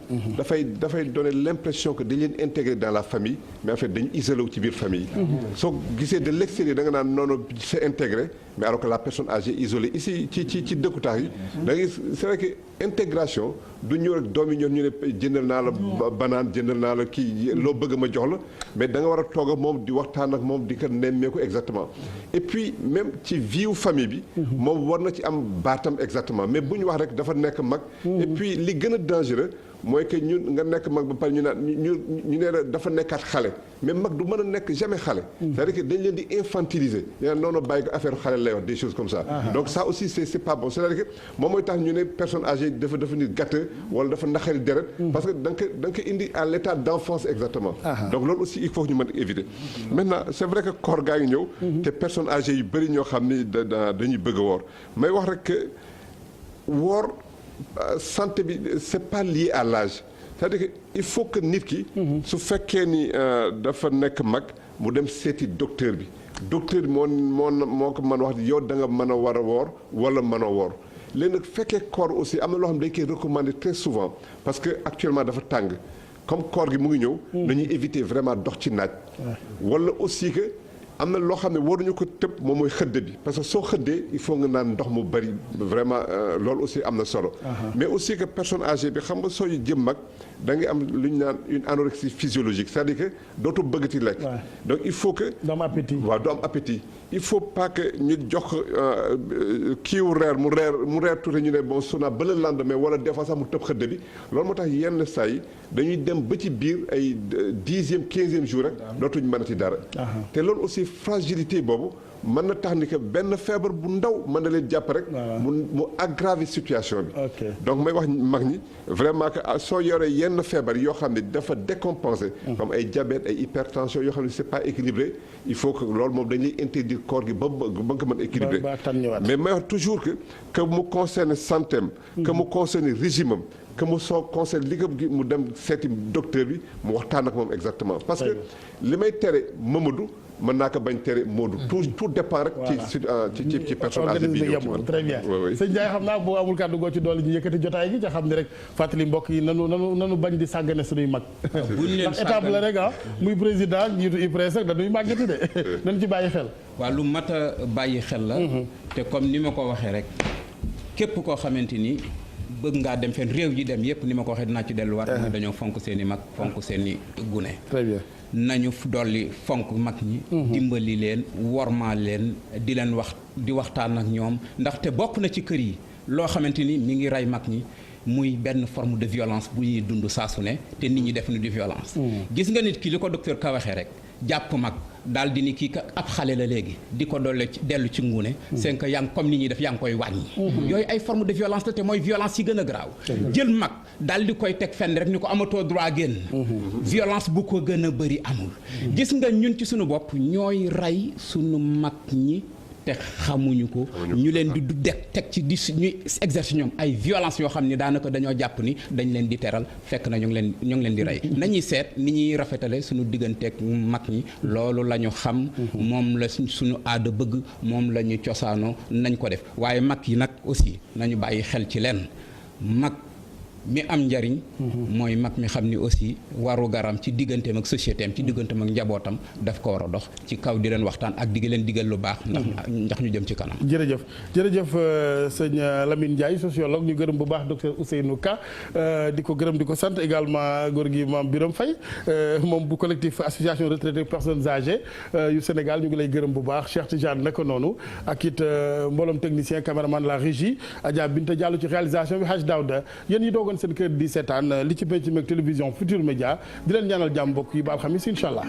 dafay donner l'impression que dañ leen intégrer dans la famille mais en fait dañu isolé wu ci biir famille yi. soo gisee de l'extérieur da nga naan noonu c'est intégré mais alors que la personne âgée isolée ici ci dëkku taax yi. da ngay c'est vrai que intégration du ñëw rek doom yi ñoom ñu ne jëndal naa la banaan jëndal naa la kii loo bëgg ma jox la mais da nga war a toog ak moom di waxtaan ak moom di ko nemmeeku exactement et puis même ci vie famille bi. moom war na ci am baatam exactement mais bu ñu wax rek dafa nekk mag. et puis li gën a dangereux mooy que ñun nga nekk mag ba pare ñu naan ñu ne dafa nekkaat xale mais mag du mën a nekk jamais xale. c'est-à-dire que dañ leen di infantiliser. ñu ne noonu bàyyi ko affaire xale lay wax des choses comme ça. donc ça aussi c'est pas bon c'est-à-dire que moom mooy tax ñu ne personne âgée dafa nit gàtt wala dafa naqari deret. parce que da nga ko indi à l'état d'enfance exactement. donc loolu aussi il faut que ñu mën a éviter. maintenant c'est vrai que koor gaa ngi ñëw. te personnes âgées yu bëri ñoo xam ni dañuy bëgg a woor may wax rek que woor. santé bi c'est pas lié à l'âge c'est-à-dire que il faut que nit ki su fekkee ni dafa nekk mag mu dem seeti docteur bi docteur bi moo ko mën wax yow da nga mën a war a woor wala mën a woor léegi nag fekkee koor aussi am na loo xam ne dañ koy recommander très souvent parce que actuellement dafa tàng comme koor gi mu ngi ñëw nañuy éviter vraiment dox ci naaj wala aussi que am na loo xam ne waruñu ko tëb moom mooy xëdd bi parce que soo xëddee il faut nga naan ndox mu bari vraiment loolu aussi am na solo. mais aussi que personne âgée bi xam nga sooy jëm mag da ngay am lu ñu naan une anorexie physiologique c'est-à-dire que dootoo bëggati lekk. donc il faut que. doo am appétit waaw doo am appétit il faut pas que ñu jox kiiwu reer mu reer tuuti ñu ne bon su naa ba le lendemain wala des fois sax mu tëb xëdd bi loolu moo tax yenn saa yi dañuy dem ba ci biir ay 10e 15e jour rek dootuñu mënati dara. te loolu aussi fragilité boobu mën na tax ni que benn feebar bu ndaw mën na leen jàpp rek. mu aggraver situation bi. donc may wax mag ñi vraiment que soo yoree yenn feebar yoo xam ne dafa décompensé. comme ay diabète ay hypertension yoo xam ne c'est pas équilibré il faut que loolu moom dañuy interdire corps gi ba nga ko mën équilibré. mais may wax toujours que mu concerne santéem. que mu concerne régime am. que mu soo conseil li nga mu dem seeti docteur bi mu waxtaan ak moom exactement parce que li may tere Mamadou mën naa ko bañ tere Modou. tout dépend rek. ci personne âgée bi ñëw très bien sëñ Ndiaye xam naa boo amul kàddu goo ci doole ñu yëkkati jotaay gi ca xam ni rek fàttali mbokk yi nanu bañ di sàggane suñuy mag. ndax étape la rek muy président njiitu IPRES rek dañuy màggati de nañ ci bàyyi xel. waaw lu mat a bàyyi xel la. te comme ni ma ko waxee rek képp koo xamante ni bëgg ngaa dem fenn réew yi dem yépp ni ma ko waxee dinaa ci delluwaat. mooy dañoo fonk seen i mag fonk seen i gune. très bien. nañu dolli fonk mag ñi. dimbali leen wormaal leen di leen di waxtaan ak ñoom ndaxte bokk na ci kër yi loo xamante ni mi ngi rey mag ñi. muy benn forme de violence bu ñuy dund saa su ne te nit ñi def ni di violence. gis nga nit ki li ko docteur Ka waxee rek jàpp mag daal di ni kii ab xale la léegi di ko dellu ci nguune. c'est que yaa ngi comme nit ñi def yaa ngi koy wàññi. yooyu ay forme de violence la te mooy violence yi gën a garaaw. jël mag daal di koy teg fenn rek ni ko amatoo droit génn. violence bu ko gën a bëri amul. gis nga ñun ci suñu bopp ñooy rey suñu mag ñi. te xamuñu ko ñu leen di teg ci di ñuy exercer ñoom ay violence yoo xam ni daanaka dañoo jàpp ni dañ leen di teral fekk na ñu ngi leen di rey nañuy seet ni ñuy rafetale suñu digganteeg mag ñi loolu la ñu xam moom la suñu aada bëgg moom la ñu cosaanoo nañ ko def waaye mag yi nag aussi nañu bàyyi xel ci leen mag mi am njariñ mooy mag mi xam ni aussi waru garam ci digganteem ak société am ci digganteem ak njabootam daf ko war a dox ci kaw di leen waxtaan ak di leen digal lu baax ndax ñu jëm ci kanam. jërëjëf sëñ Lamine Ndiaye sociologue ñu gërëm bu baax docteur Ousseynou Ka di ko gërëm di ko sant également góor gi Mame Birame Faye moom bu collectif association retraité personnes âgées yu Sénégal ñu ngi lay gërëm bu baax Cheikh Tidiane naka noonu ak it mbooloom technicien caméraman la régie Adja Binta Diallo ci réalisation bi Hadj Daouda yéen ñi doogoon seen kër di seetaan li ci penc meeg télévision Futur Média di leen ñaanal jàmm mbokk yi ba alxamis incha allah.